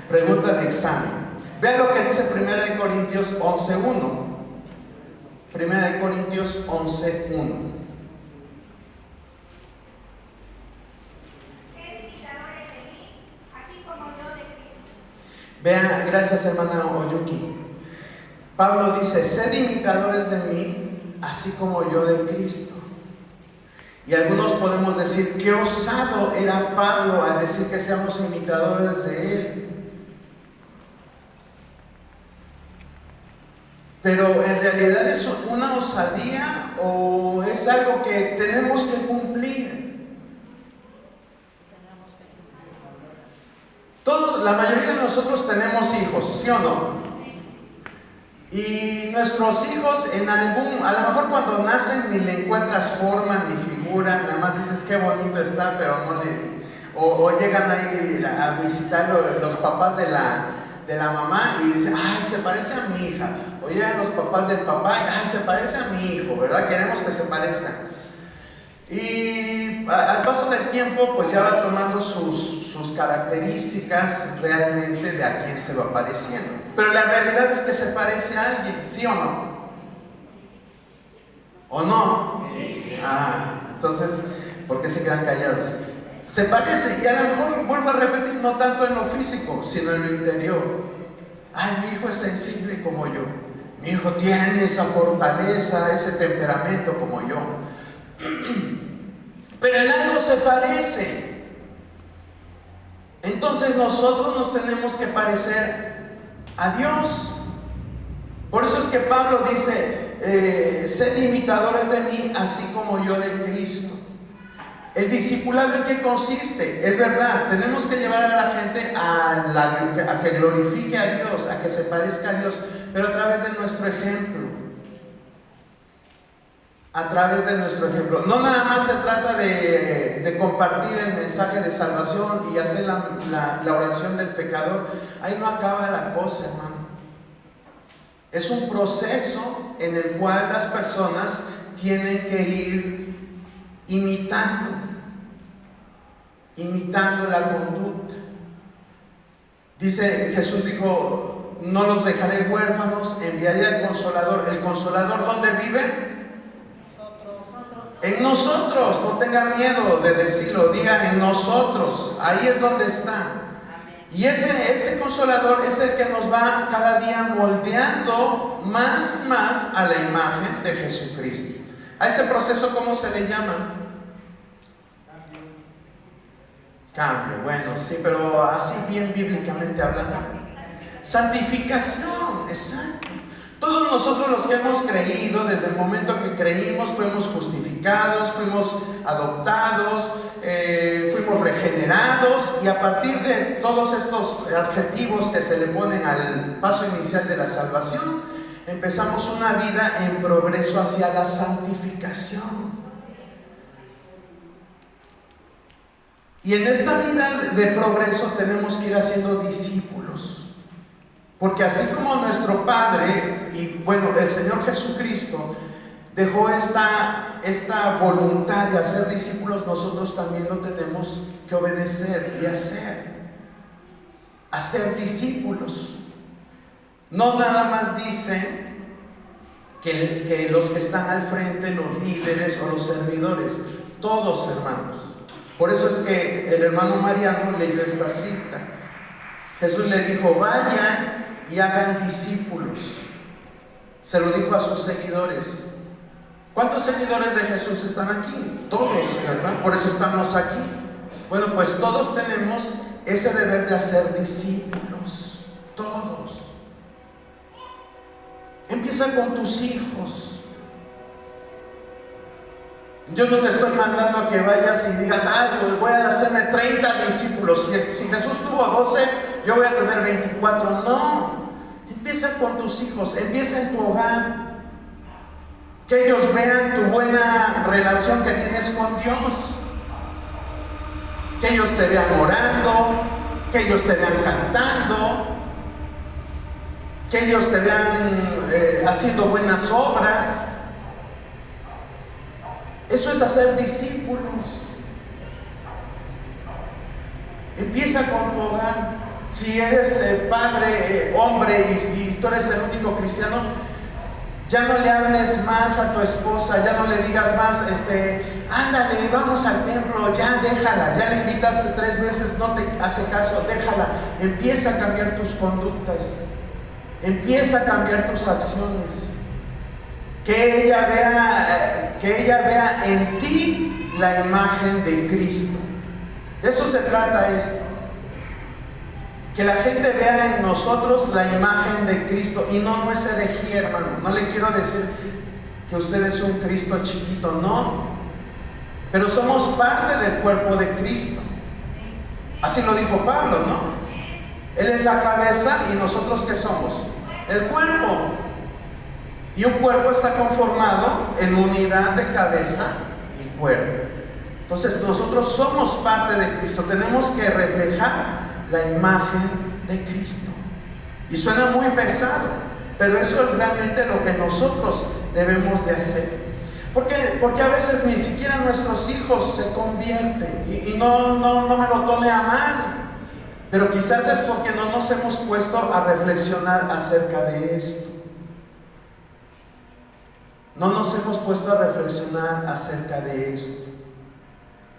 Pregunta de examen. Vean lo que dice 1 Corintios 11:1. 1 Corintios 11:1. Vean, gracias hermana Oyuki. Pablo dice: sed imitadores de mí, así como yo de Cristo. Y algunos podemos decir: qué osado era Pablo al decir que seamos imitadores de él. Pero en realidad es una osadía o es algo que tenemos que cumplir. La mayoría de nosotros tenemos hijos, ¿sí o no? Y nuestros hijos a lo mejor cuando nacen ni le encuentras forma ni figura, nada más dices qué bonito está, pero no le... O llegan ahí a visitar los papás de la mamá y dicen: ay, se parece a mi hija. O llegan los papás del papá y: ay, se parece a mi hijo, ¿verdad? Queremos que se parezcan. Y al paso del tiempo pues ya va tomando sus características realmente de a quién se va pareciendo. Pero la realidad es que se parece a alguien, ¿sí o no? ¿O no? Sí. Entonces, ¿por qué se quedan callados? Se parece, y a lo mejor, vuelvo a repetir, no tanto en lo físico, sino en lo interior. Ay, mi hijo es sensible como yo. Mi hijo tiene esa fortaleza, ese temperamento como yo. Pero en algo se parece. Entonces nosotros nos tenemos que parecer a Dios. Por eso es que Pablo dice: sed imitadores de mí, así como yo de Cristo. El discipulado, ¿en qué consiste? Es verdad, tenemos que llevar a la gente a que glorifique a Dios, a que se parezca a Dios, pero a través de nuestro ejemplo. A través de nuestro ejemplo. No nada más se trata de compartir el mensaje de salvación y hacer la oración del pecador. Ahí no acaba la cosa, hermano. Es un proceso en el cual las personas tienen que ir imitando la conducta. Dice, Jesús dijo: no los dejaré huérfanos, enviaré al Consolador. ¿El Consolador dónde vive? En nosotros. No tenga miedo de decirlo, diga en nosotros. Ahí es donde está. Y ese Consolador es el que nos va cada día moldeando más y más a la imagen de Jesucristo. A ese proceso, ¿cómo se le llama? Cambio. Bueno, sí, pero así bien bíblicamente hablando. Santificación, exacto. Todos nosotros los que hemos creído, desde el momento que creímos, fuimos justificados, fuimos adoptados, fuimos regenerados, y a partir de todos estos adjetivos que se le ponen al paso inicial de la salvación, empezamos una vida en progreso hacia la santificación. Y en esta vida de progreso tenemos que ir haciendo discípulos. Porque así como nuestro Padre, y bueno, el Señor Jesucristo dejó esta voluntad de hacer discípulos, nosotros también lo tenemos que obedecer y hacer discípulos. No nada más dice que los que están al frente, los líderes o los servidores, todos, hermanos. Por eso es que el hermano Mariano leyó esta cita. Jesús le dijo: vayan y hagan discípulos. Se lo dijo a sus seguidores. ¿Cuántos seguidores de Jesús están aquí? Todos, ¿verdad? Por eso estamos aquí. Bueno, pues todos tenemos ese deber de hacer discípulos. Todos. Empieza con tus hijos. Yo no te estoy mandando a que vayas y digas: ay, voy a hacerme 30 discípulos. Si Jesús tuvo 12, yo voy a tener 24. No, empieza con tus hijos, empieza en tu hogar. Que ellos vean tu buena relación que tienes con Dios. Que ellos te vean orando, que ellos te vean cantando, que ellos te vean haciendo buenas obras. Eso es hacer discípulos. Empieza con tu hogar. Si eres padre, hombre, y tú eres el único cristiano, ya no le hables más a tu esposa, ya no le digas más, ándale, vamos al templo, ya déjala, ya le invitaste 3 veces, no te hace caso, déjala. Empieza a cambiar tus conductas, empieza a cambiar tus acciones. Que ella vea en ti la imagen de Cristo. De eso se trata esto. Que la gente vea en nosotros la imagen de Cristo. Y no es herejía, hermano. No le quiero decir que usted es un Cristo chiquito, no. Pero somos parte del cuerpo de Cristo. Así lo dijo Pablo, ¿no? Él es la cabeza y nosotros ¿qué somos? El cuerpo. Y un cuerpo está conformado en unidad de cabeza y cuerpo. Entonces nosotros somos parte de Cristo. Tenemos que reflejar la imagen de Cristo. Y suena muy pesado, pero eso es realmente lo que nosotros debemos de hacer. Porque a veces ni siquiera nuestros hijos se convierten. Y no me lo tome a mal. Pero quizás es porque no nos hemos puesto a reflexionar acerca de esto. No nos hemos puesto a reflexionar acerca de esto.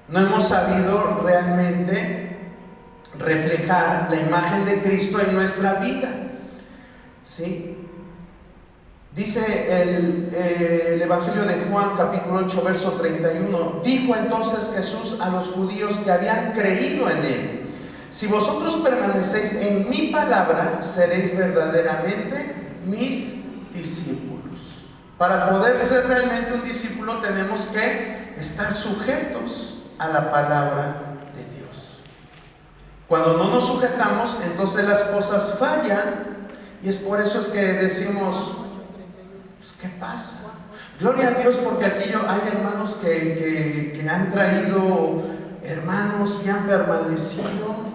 No hemos sabido realmente reflejar la imagen de Cristo en nuestra vida. ¿Sí? Dice el Evangelio de Juan, capítulo 8, verso 31. Dijo entonces Jesús a los judíos que habían creído en Él: si vosotros permanecéis en mi palabra, seréis verdaderamente mis discípulos. Para poder ser realmente un discípulo tenemos que estar sujetos a la palabra de Dios. Cuando no nos sujetamos, entonces las cosas fallan, y es por eso es que decimos: pues, ¿qué pasa? Gloria a Dios, porque aquí hay hermanos que han traído hermanos y han permanecido,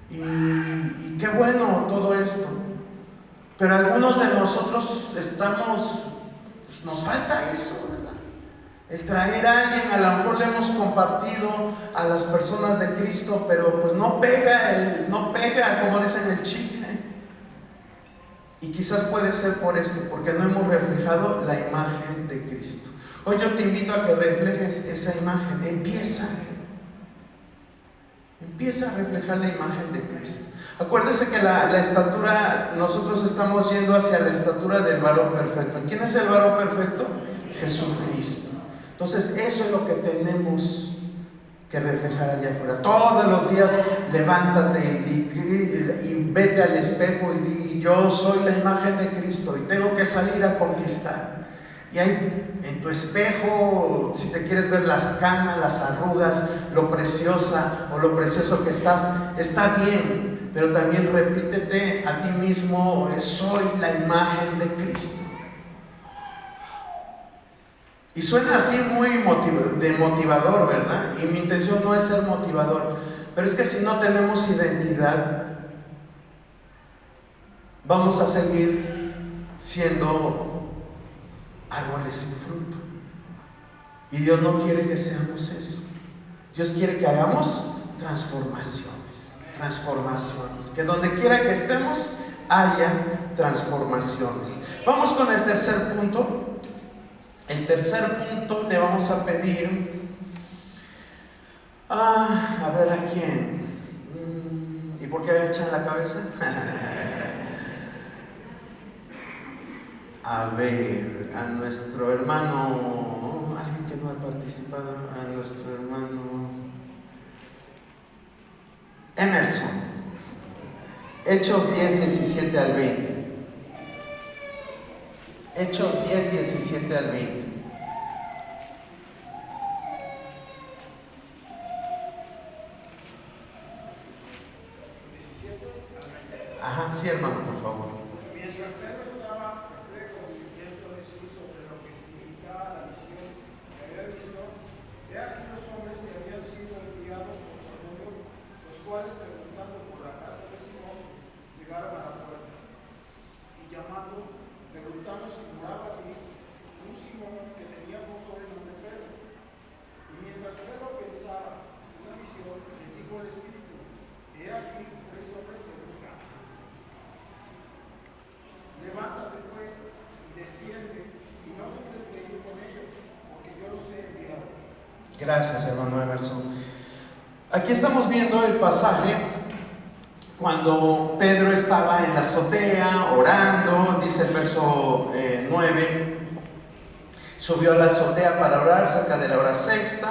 y qué bueno todo esto. Pero algunos de nosotros nos falta eso, ¿verdad? El traer a alguien, a lo mejor le hemos compartido a las personas de Cristo, pero pues no pega, como dicen, el chicle. Y quizás puede ser por esto, porque no hemos reflejado la imagen de Cristo. Hoy yo te invito a que reflejes esa imagen. Empieza a reflejar la imagen de Cristo. Acuérdese que la estatura, nosotros estamos yendo hacia la estatura del varón perfecto. ¿Quién es el varón perfecto? Jesucristo. Entonces eso es lo que tenemos que reflejar allá afuera. Todos los días levántate y vete al espejo y di: yo soy la imagen de Cristo y tengo que salir a conquistar. Y ahí en tu espejo, si te quieres ver las canas, las arrugas, lo preciosa o lo precioso que estás, está bien, pero también repítete a ti mismo: soy la imagen de Cristo. Y suena así muy motivador, ¿verdad? Y mi intención no es ser motivador, pero es que si no tenemos identidad, vamos a seguir siendo árboles sin fruto. Y Dios no quiere que seamos eso. Dios quiere que hagamos transformaciones, que donde quiera que estemos haya transformaciones. Vamos con el tercer punto. El tercer punto le vamos a pedir a ver a quién. ¿Y por qué echan la cabeza? A ver, a nuestro hermano, alguien que no ha participado, a nuestro hermano Emerson. Hechos 10, 17 al 20. Hechos 10, 17 al 20. Ajá, sí, hermano, por favor. Mientras Pedro estaba perplejo y intento decir sobre lo que significaba la visión que había visto, he aquí los hombres que habían sido enviados por Cornelio, los cuales, preguntando por la casa de Simón, llegaron a la puerta. Y llamando, preguntando si moraba allí un Simón que tenía por sobrenombre Pedro. Y mientras Pedro pensaba en una visión, le dijo el Espíritu: he aquí 3 hombres que buscan. Levántate pues y desciende, y no dudes de ir con ellos, porque yo los he enviado. Gracias, hermano Emerson. Aquí estamos viendo el pasaje cuando Pedro estaba en la azotea orando. Dice el verso 9: subió a la azotea para orar cerca de la hora sexta,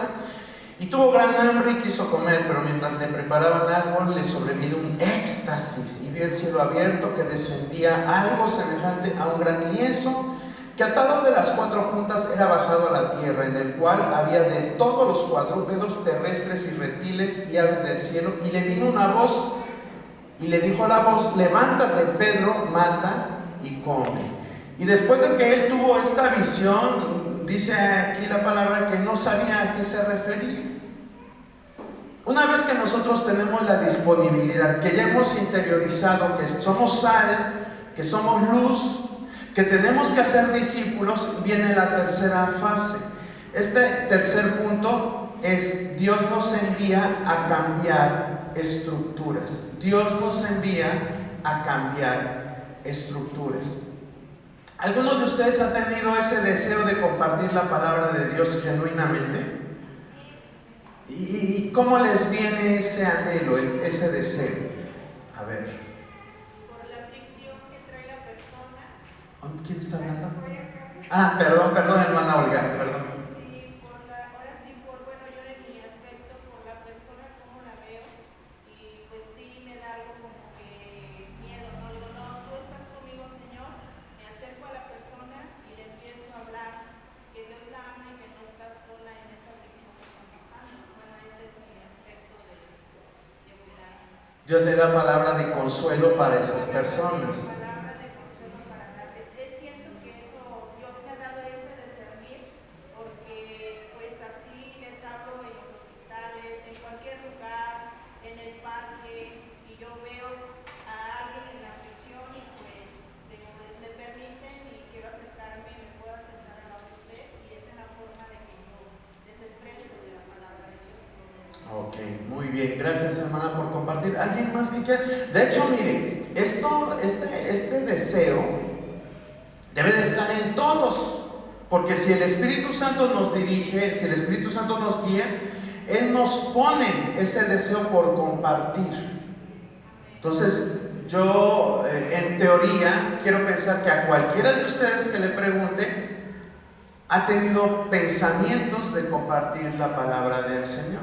y tuvo gran hambre y quiso comer, pero mientras le preparaban algo le sobrevino un éxtasis y vio el cielo abierto, que descendía algo semejante a un gran lienzo, que atado de las 4 puntas era bajado a la tierra, en el cual había de todos los cuadrúpedos terrestres y reptiles y aves del cielo. Y le vino una voz y le dijo a la voz: levántate, Pedro, mata y come. Y después de que él tuvo esta visión, dice aquí la palabra que no sabía a qué se refería. Una vez que nosotros tenemos la disponibilidad, que ya hemos interiorizado que somos sal, que somos luz, que tenemos que hacer discípulos, viene la tercera fase. Este tercer punto es: Dios nos envía a cambiar estructuras. Dios nos envía a cambiar estructuras. ¿Alguno de ustedes ha tenido ese deseo de compartir la palabra de Dios genuinamente? ¿Y cómo les viene ese anhelo, ese deseo? A ver. Por la aflicción que trae la persona. ¿Quién está hablando? Perdón, hermana Olga, perdón. Sí, ahora sí, bueno, yo en mi aspecto, por la persona, como la veo, y pues sí me da algo como que miedo, ¿no? Digo, no, tú estás conmigo, Señor, me acerco a la persona y le empiezo a hablar que Dios la ama y que no está sola en esa aflicción que está pasando. Bueno, ese es mi aspecto de cuidar. Dios le da palabra de consuelo para esas personas. Palabra de consuelo para darle. Siento que eso, Dios me ha dado ese discernir, porque pues así les hablo en los hospitales, en cualquier lugar, en el parque, y yo veo a alguien en la aflicción y pues digo, pues me permiten y quiero acercarme, me puedo acercar a lado de usted, y esa es la forma de que yo les expreso de la palabra de Dios. Ok, muy bien, gracias, hermana por compartir. ¿Alguien más que quiera? De hecho, mire, este deseo debe de estar en todos, porque si el Espíritu Santo nos dirige, si el Espíritu Santo nos guía, Él nos pone ese deseo por compartir. Entonces, yo en teoría quiero pensar que a cualquiera de ustedes que le pregunte ha tenido pensamientos de compartir la palabra del Señor.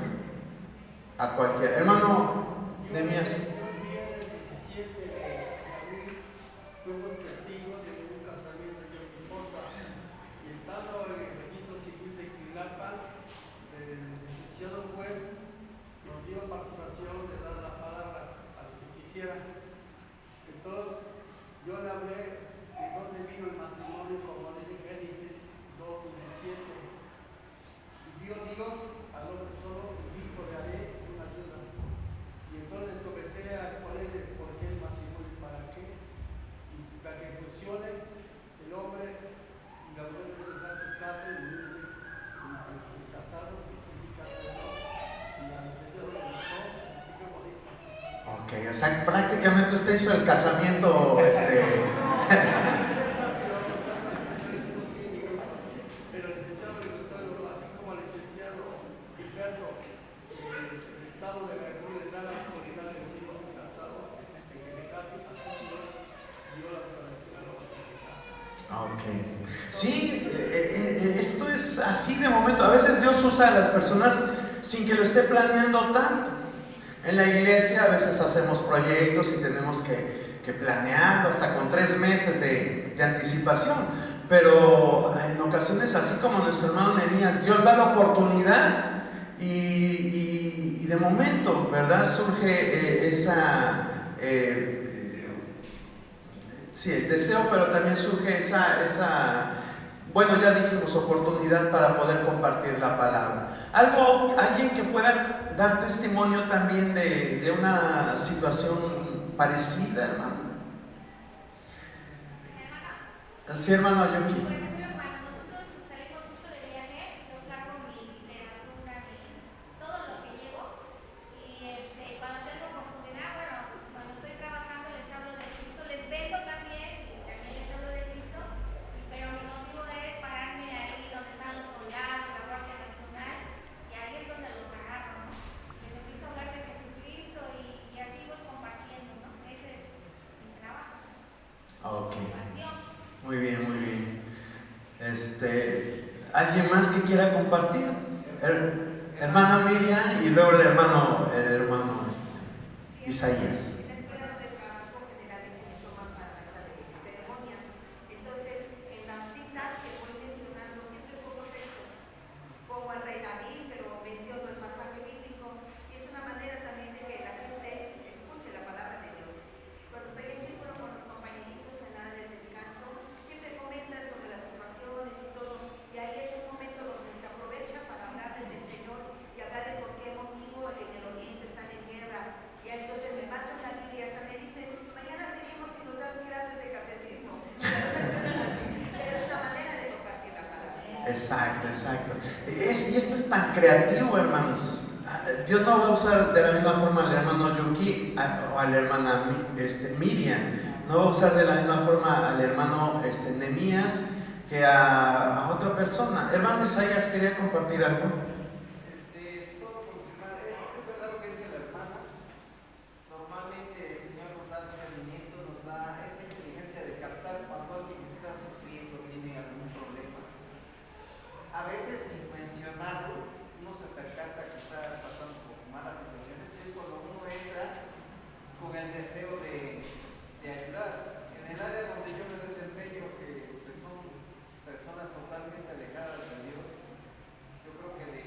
A cualquiera. Hermano Nehemías. Fuimos testigos de un casamiento de mi esposa y estando en el registro civil de Quilapa, el licenciado juez nos dio participación de dar la palabra a lo que quisiera. Entonces, yo le hablé de dónde vino el matrimonio, como dice Génesis 2:17. Y vio Dios al hombre solo y dijo: le haré una ayuda. Y entonces comencé a exponerle por qué el matrimonio y para qué. Y para que funcione, el hombre y la mujer deben dejar su casa y unirse casados y casados. Y a la iglesia lo comenzó, así que bonito. Ok, o sea, prácticamente usted hizo el casamiento, Pero el licenciado le gustó, así como al licenciado Gilberto, el estado de Veracruz le da la autoridad de los hijos casados, en que se casen, así Dios dio la autorización a los que se casan. ok. Sí, esto es así de momento. A veces Dios usa a las personas sin que lo esté planeando tanto. En la iglesia a veces hacemos proyectos y tenemos que planearlo hasta con 3 meses de anticipación. Pero en ocasiones, así como nuestro hermano Nehemías, Dios da la oportunidad y de momento, ¿verdad? Surge sí, el deseo, pero también surge bueno, ya dijimos, oportunidad para poder compartir la palabra. Alguien que pueda dar testimonio también de una situación parecida, hermano. Sí, hermano Yuki. Por ejemplo, cuando nosotros salimos justo de viaje, yo saco mi literatura, todo lo que llevo. Y cuando tengo oportunidad, bueno, cuando estoy trabajando les hablo de Cristo, les vendo también, y también les hablo de Cristo. Pero mi motivo es pararme ahí donde están los soldados, la Guardia Nacional, y ahí es donde los agarro, ¿no? Les empiezo a hablar de Jesucristo y así voy compartiendo, ¿no? Ese es mi trabajo. Ok. Pasión. Muy bien, muy bien. ¿Alguien más que quiera compartir? Hermana Miriam y luego el hermano Isaías. En la escuela donde trabajo generalmente me toman para maestra de ceremonias. Entonces, en las citas que voy mencionando siempre pongo textos. Pongo al rey David, pero menciono el pasaje bíblico. Y es una manera también de que la gente escuche la palabra de Dios. Cuando estoy en círculo con los compañeritos en la hora del descanso, siempre comentan sobre las situaciones y todo. Y ahí es un momento donde se aprovecha para hablarles del Señor y hablar de por qué motivo en el oriente están en guerra. Y entonces me paso en la Biblia y hasta me dicen: mañana seguimos y nos das clases de catecismo. Pero es una manera de compartir la palabra. Exacto. Y esto es tan creativo, hermanos. Dios no va a usar de la misma forma al hermano Yuki o a la hermana Miriam. No va a usar de la misma forma al hermano Nehemías que a otra persona. Hermano Isaías, ¿quería compartir algo? Solo confirmar, es verdad lo que dice la hermana. Normalmente el Señor nos da discernimiento, nos da esa inteligencia de captar cuando alguien está sufriendo, tiene algún problema. A veces sin mencionarlo, uno se percata que está pasando por malas situaciones y es cuando uno entra con el deseo de ayudar. En el área donde yo me desempeño, que son personas totalmente alejadas de Dios, yo creo que de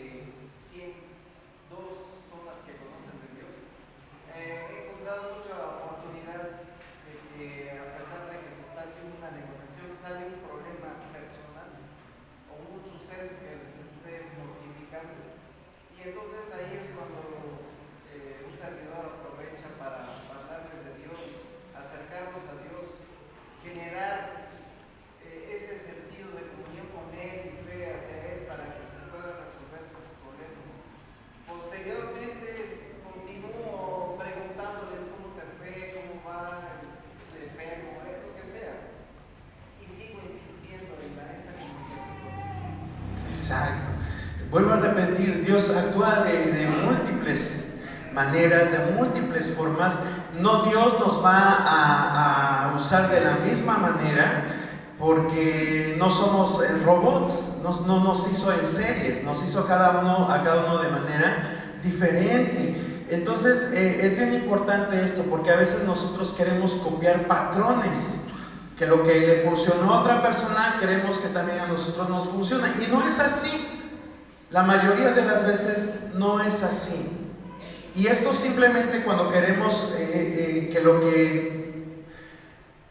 Vuelvo a repetir, Dios actúa de múltiples maneras, de múltiples formas. No, Dios nos va a usar de la misma manera, porque no somos robots, no nos hizo en series, nos hizo a cada uno de manera diferente. Entonces es bien importante esto, porque a veces nosotros queremos copiar patrones, que lo que le funcionó a otra persona queremos que también a nosotros nos funcione, y no es así. La mayoría de las veces no es así. Y esto simplemente cuando queremos que lo que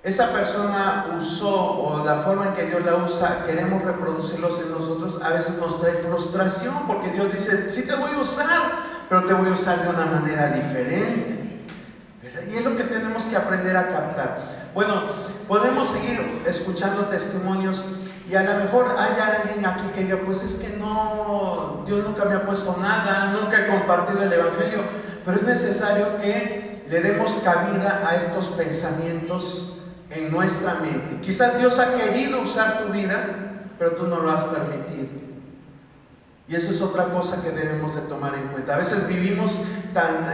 esa persona usó o la forma en que Dios la usa, queremos reproducirlos en nosotros, a veces nos trae frustración, porque Dios dice, sí te voy a usar, pero te voy a usar de una manera diferente, ¿verdad? Y es lo que tenemos que aprender a captar. Bueno, podemos seguir escuchando testimonios, y a lo mejor haya alguien aquí que diga, pues es que no, Dios nunca me ha puesto nada, nunca he compartido el Evangelio, pero es necesario que le demos cabida a estos pensamientos en nuestra mente. Quizás Dios ha querido usar tu vida, pero tú no lo has permitido. Y eso es otra cosa que debemos de tomar en cuenta. A veces vivimos tan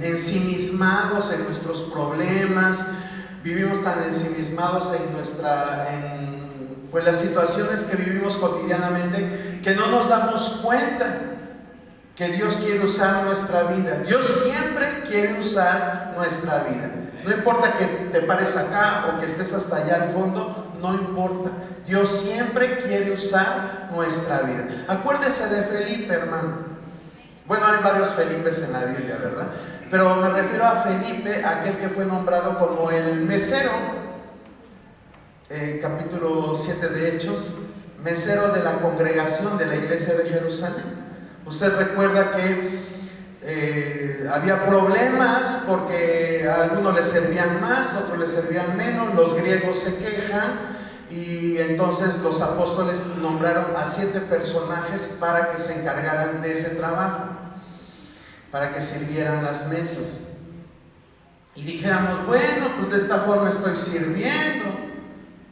ensimismados en nuestros problemas, vivimos tan ensimismados en pues las situaciones que vivimos cotidianamente, que no nos damos cuenta que Dios quiere usar nuestra vida. Dios siempre quiere usar nuestra vida. No importa que te pares acá o que estés hasta allá al fondo, no importa. Dios siempre quiere usar nuestra vida. Acuérdese de Felipe, hermano. Bueno, hay varios Felipes en la Biblia, ¿verdad? Pero me refiero a Felipe, aquel que fue nombrado como el mesero, capítulo 7 de Hechos, mesero de la congregación de la iglesia de Jerusalén. Usted recuerda que había problemas porque a algunos les servían más, a otros les servían menos, los griegos se quejan, y entonces los apóstoles nombraron a 7 personajes para que se encargaran de ese trabajo, para que sirvieran las mesas. Y dijéramos, bueno, pues de esta forma estoy sirviendo,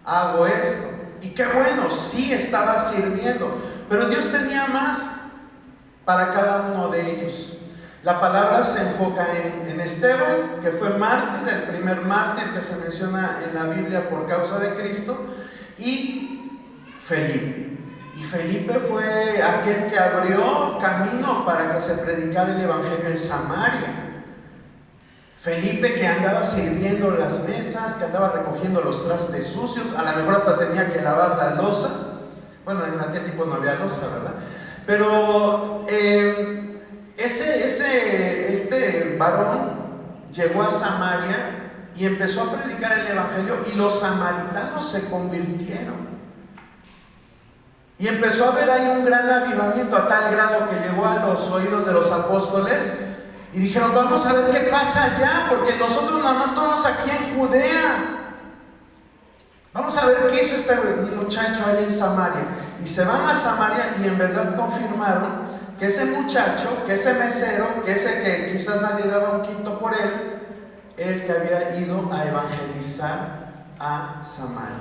hago esto, y qué bueno, sí estaba sirviendo, pero Dios tenía más para cada uno de ellos. La palabra se enfoca en Esteban, que fue mártir, el primer mártir que se menciona en la Biblia por causa de Cristo, y Felipe. Y Felipe fue aquel que abrió camino para que se predicara el Evangelio en Samaria. Felipe, que andaba sirviendo las mesas, que andaba recogiendo los trastes sucios, a lo mejor hasta tenía que lavar la loza. Bueno, en aquel tiempo no había loza, ¿verdad? Pero este varón llegó a Samaria y empezó a predicar el Evangelio, y los samaritanos se convirtieron. Y empezó a haber ahí un gran avivamiento, a tal grado que llegó a los oídos de los apóstoles. Y dijeron, vamos a ver qué pasa allá, porque nosotros nada más estamos aquí en Judea. Vamos a ver qué hizo este muchacho allá en Samaria. Y se van a Samaria, y en verdad confirmaron que ese muchacho, que ese mesero, que ese que quizás nadie daba un quinto por él, era el que había ido a evangelizar a Samaria.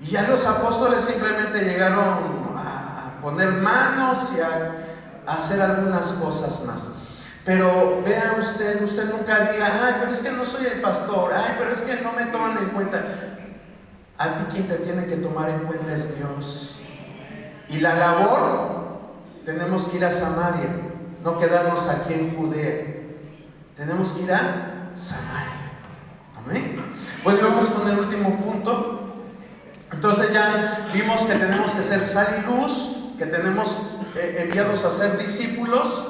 Y ya los apóstoles simplemente llegaron a poner manos y a hacer algunas cosas más. Pero vea usted nunca diga, ay, pero es que no soy el pastor, ay, pero es que no me toman en cuenta. A ti quien te tiene que tomar en cuenta es Dios. Y la labor, tenemos que ir a Samaria, no quedarnos aquí en Judea. Tenemos que ir a Samaria. Amén. Bueno, y vamos con el último punto. Entonces ya vimos que tenemos que ser sal y luz, que tenemos enviados a ser discípulos,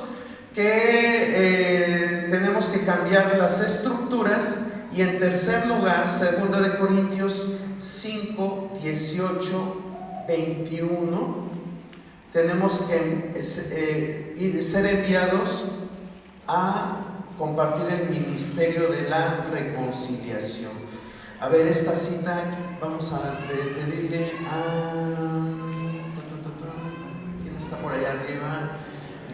que tenemos que cambiar las estructuras, y en tercer lugar, 2 de Corintios 5, 18, 21, tenemos que ser enviados a compartir el ministerio de la reconciliación. A ver, esta cita vamos a pedirle a... ¿Quién está por allá arriba?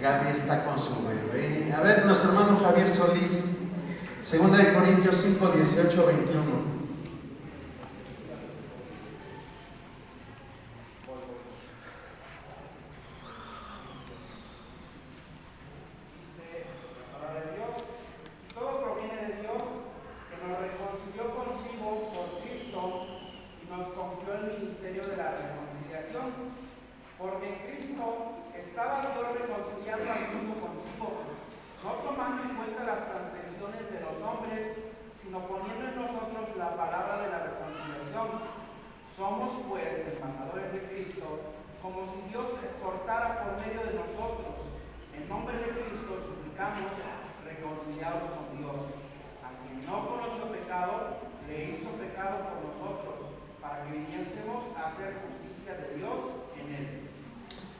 Gaby está con su bebé. A ver, nuestro hermano Javier Solís, 2 de Corintios 5, 18, 21.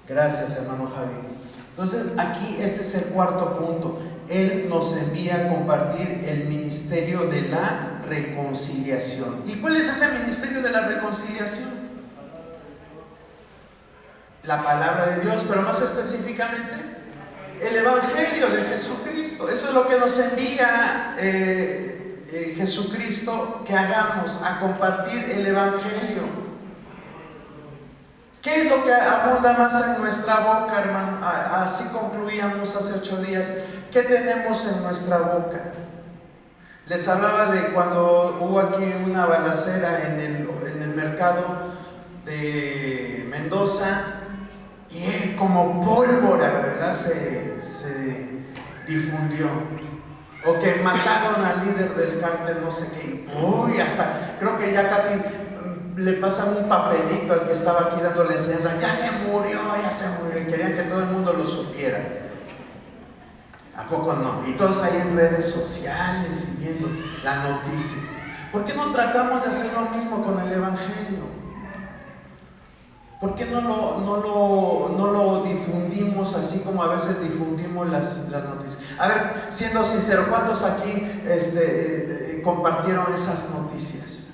Gracias, hermano Javi. Entonces, aquí este es el cuarto punto. Él nos envía a compartir el ministerio de la reconciliación. ¿Y cuál es ese ministerio de la reconciliación? La palabra de Dios, pero más específicamente el Evangelio de Jesucristo. Eso es lo que nos envía Jesucristo, que hagamos, a compartir el Evangelio. ¿Qué es lo que abunda más en nuestra boca, hermano? Así concluíamos hace 8 días. ¿Qué tenemos en nuestra boca? Les hablaba de cuando hubo aquí una balacera en el mercado de Mendoza, y como pólvora, ¿verdad? Se difundió. O que mataron al líder del cártel, no sé qué. Uy, hasta creo que ya casi le pasan un papelito al que estaba aquí dando la enseñanza. Ya se murió. Y querían que todo el mundo lo supiera. ¿A poco no? Y todos ahí en redes sociales y viendo la noticia. ¿Por qué no tratamos de hacer lo mismo con el Evangelio? ¿Por qué no lo difundimos así como a veces difundimos las noticias? A ver, siendo sincero, ¿cuántos aquí compartieron esas noticias?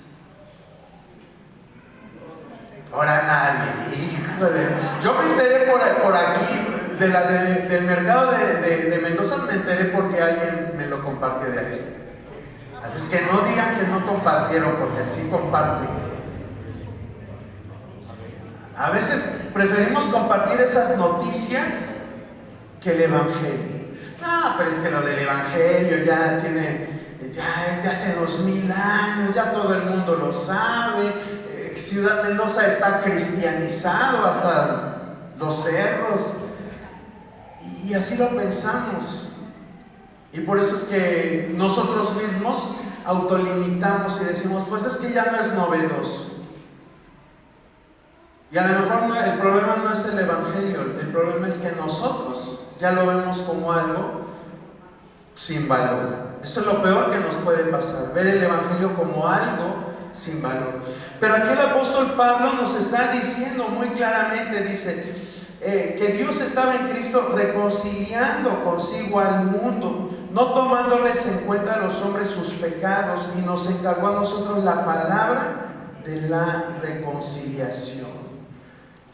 Ahora nadie. Híjole. Yo me enteré por aquí del mercado de Mendoza, me enteré porque alguien me lo compartió de aquí. Así es que no digan que no compartieron, porque sí comparten. A veces preferimos compartir esas noticias que el Evangelio. No, pero es que lo del Evangelio ya es de hace 2000 años, ya todo el mundo lo sabe. Ciudad Mendoza está cristianizado hasta los cerros. Y así lo pensamos. Y por eso es que nosotros mismos autolimitamos y decimos, pues es que ya no es novedoso. Y a lo mejor el problema no es el Evangelio, el problema es que nosotros ya lo vemos como algo sin valor. Eso es lo peor que nos puede pasar, ver el Evangelio como algo sin valor. Pero aquí el apóstol Pablo nos está diciendo muy claramente, dice que Dios estaba en Cristo reconciliando consigo al mundo, no tomándoles en cuenta a los hombres sus pecados, y nos encargó a nosotros la palabra de la reconciliación.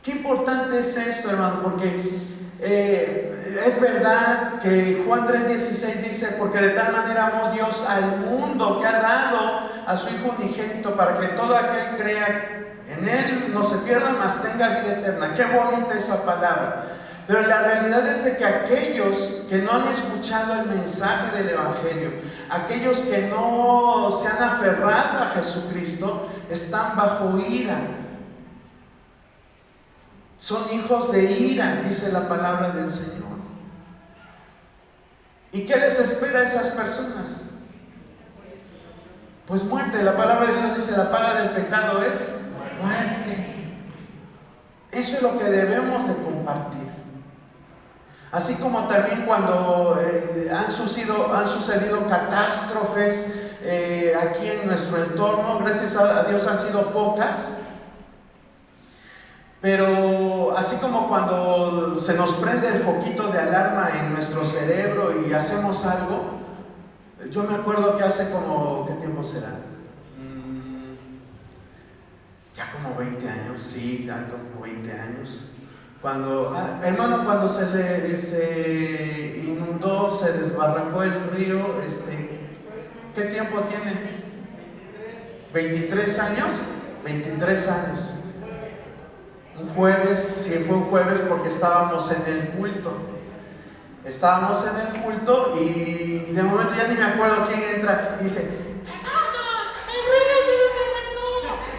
Qué importante es esto, hermano, porque es verdad que Juan 3:16 dice, porque de tal manera amó Dios al mundo que ha dado a su Hijo unigénito, para que todo aquel crea en Él no se pierda, mas tenga vida eterna. Qué bonita esa palabra. Pero la realidad es de que aquellos que no han escuchado el mensaje del Evangelio, aquellos que no se han aferrado a Jesucristo, están bajo ira. Son hijos de ira, dice la palabra del Señor. ¿Y qué les espera a esas personas? Pues muerte. La palabra de Dios dice, la paga del pecado es muerte. Eso es lo que debemos de compartir. Así como también cuando han sucedido catástrofes aquí en nuestro entorno, gracias a Dios han sido pocas. Pero así como cuando se nos prende el foquito de alarma en nuestro cerebro y hacemos algo, yo me acuerdo que hace como, ¿qué tiempo será? Ya como 20 años, sí, ya como 20 años. Cuando, hermano, cuando se inundó, se desbarrancó el río, ¿qué tiempo tiene? 23 años. 23 años. Un jueves, sí fue un jueves porque estábamos en el culto. Estábamos en el culto y de momento ya ni me acuerdo quién entra y dice, hermanos, el río se desbarrancó.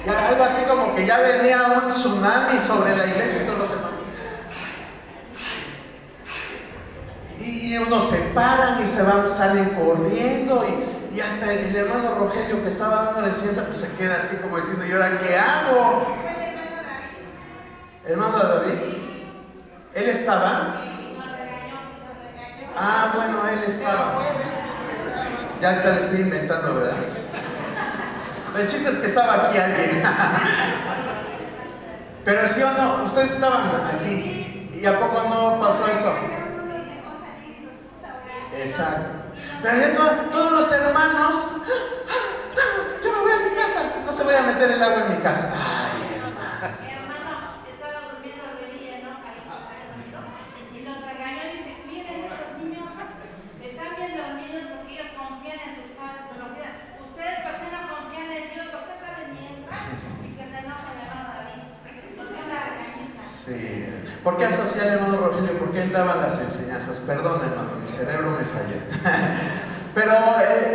Y algo así como que ya venía un tsunami sobre la iglesia y todos los hermanos. Y unos se paran y se van, salen corriendo y hasta el hermano Rogelio que estaba dando la ciencia pues se queda así como diciendo, ¿y ahora qué hago? ¿Hermano David? ¿Él estaba? Ah, bueno, él estaba. Ya le estoy inventando, ¿verdad? El chiste es que estaba aquí alguien. Pero sí o no, ustedes estaban aquí. ¿Y a poco no pasó eso? Exacto. Pero ya todos los hermanos, ya me voy a mi casa, no se voy a meter el agua en mi casa. Ay, Hermano, estaba durmiendo Olivia, ¿no? Y nos regañó y dice, miren esos niños, están bien dormidos porque ellos confían en sus padres, pero mira, ustedes por qué no confían en Dios, por qué saben ni entrar y que se enoja el hermano David. Nos dio una regañiza. sí. ¿Por qué asocié al hermano Rogelio? Porque él daba las enseñanzas. Perdón, hermano, mi cerebro me falló. Pero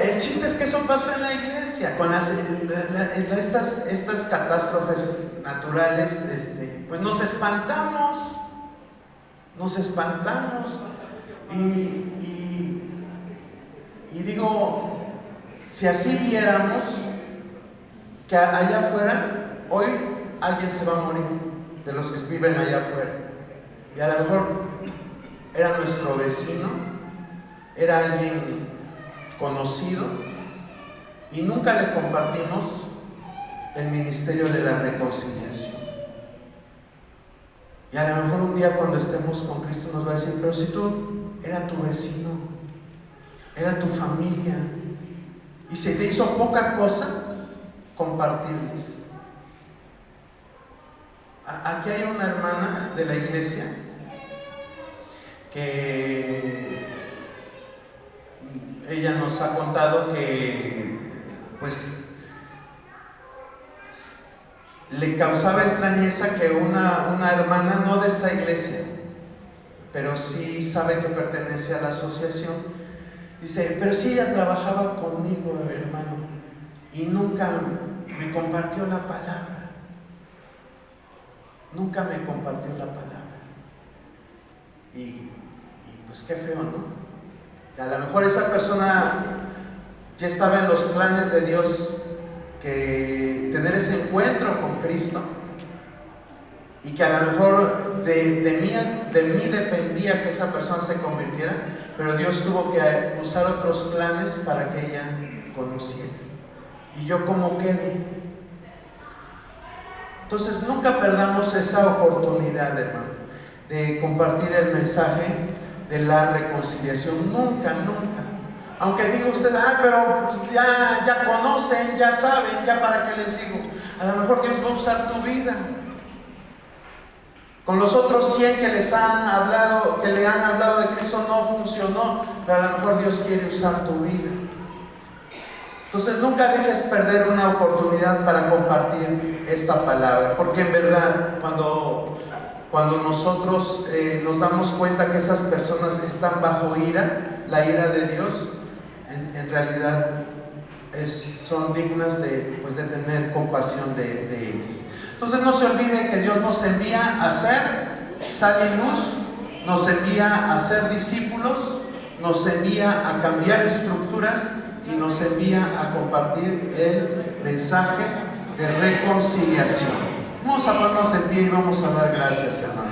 el chiste es que eso pasó en la iglesia, con estas catástrofes naturales, pues nos espantamos. Y digo, si así viéramos que allá afuera, hoy alguien se va a morir de los que viven allá afuera. Y a lo mejor era nuestro vecino, era alguien conocido, y nunca le compartimos el ministerio de la reconciliación. Y a lo mejor un día cuando estemos con Cristo nos va a decir, pero si tú era tu vecino, era tu familia, y se te hizo poca cosa compartirles. Aquí hay una hermana de la iglesia que ella nos ha contado que pues le causaba extrañeza que una hermana, no de esta iglesia, pero sí sabe que pertenece a la asociación, dice, pero sí ella trabajaba conmigo, hermano, y nunca me compartió la palabra. Nunca me compartió la palabra. Y pues qué feo, ¿no? Que a lo mejor esa persona ya estaba en los planes de Dios, que tener ese encuentro con Cristo, y que a lo mejor de mí dependía que esa persona se convirtiera, pero Dios tuvo que usar otros planes para que ella conociera. ¿Y yo cómo quedo? Entonces nunca perdamos esa oportunidad, hermano, de compartir el mensaje de la reconciliación. Nunca. Aunque diga usted, pero pues ya conocen, ya saben, ya para qué les digo. A lo mejor Dios va a usar tu vida. Con los otros 100 que les han hablado, que le han hablado de Cristo, no funcionó, pero a lo mejor Dios quiere usar tu vida. Entonces nunca dejes perder una oportunidad para compartir esta palabra, porque en verdad cuando nosotros nos damos cuenta que esas personas están bajo ira, la ira de Dios, en realidad son dignas de tener compasión de ellas. Entonces no se olvide que Dios nos envía a ser sal y luz, nos envía a ser discípulos, nos envía a cambiar estructuras y nos envía a compartir el mensaje de reconciliación. Vamos a ponernos en pie y vamos a dar gracias, hermano.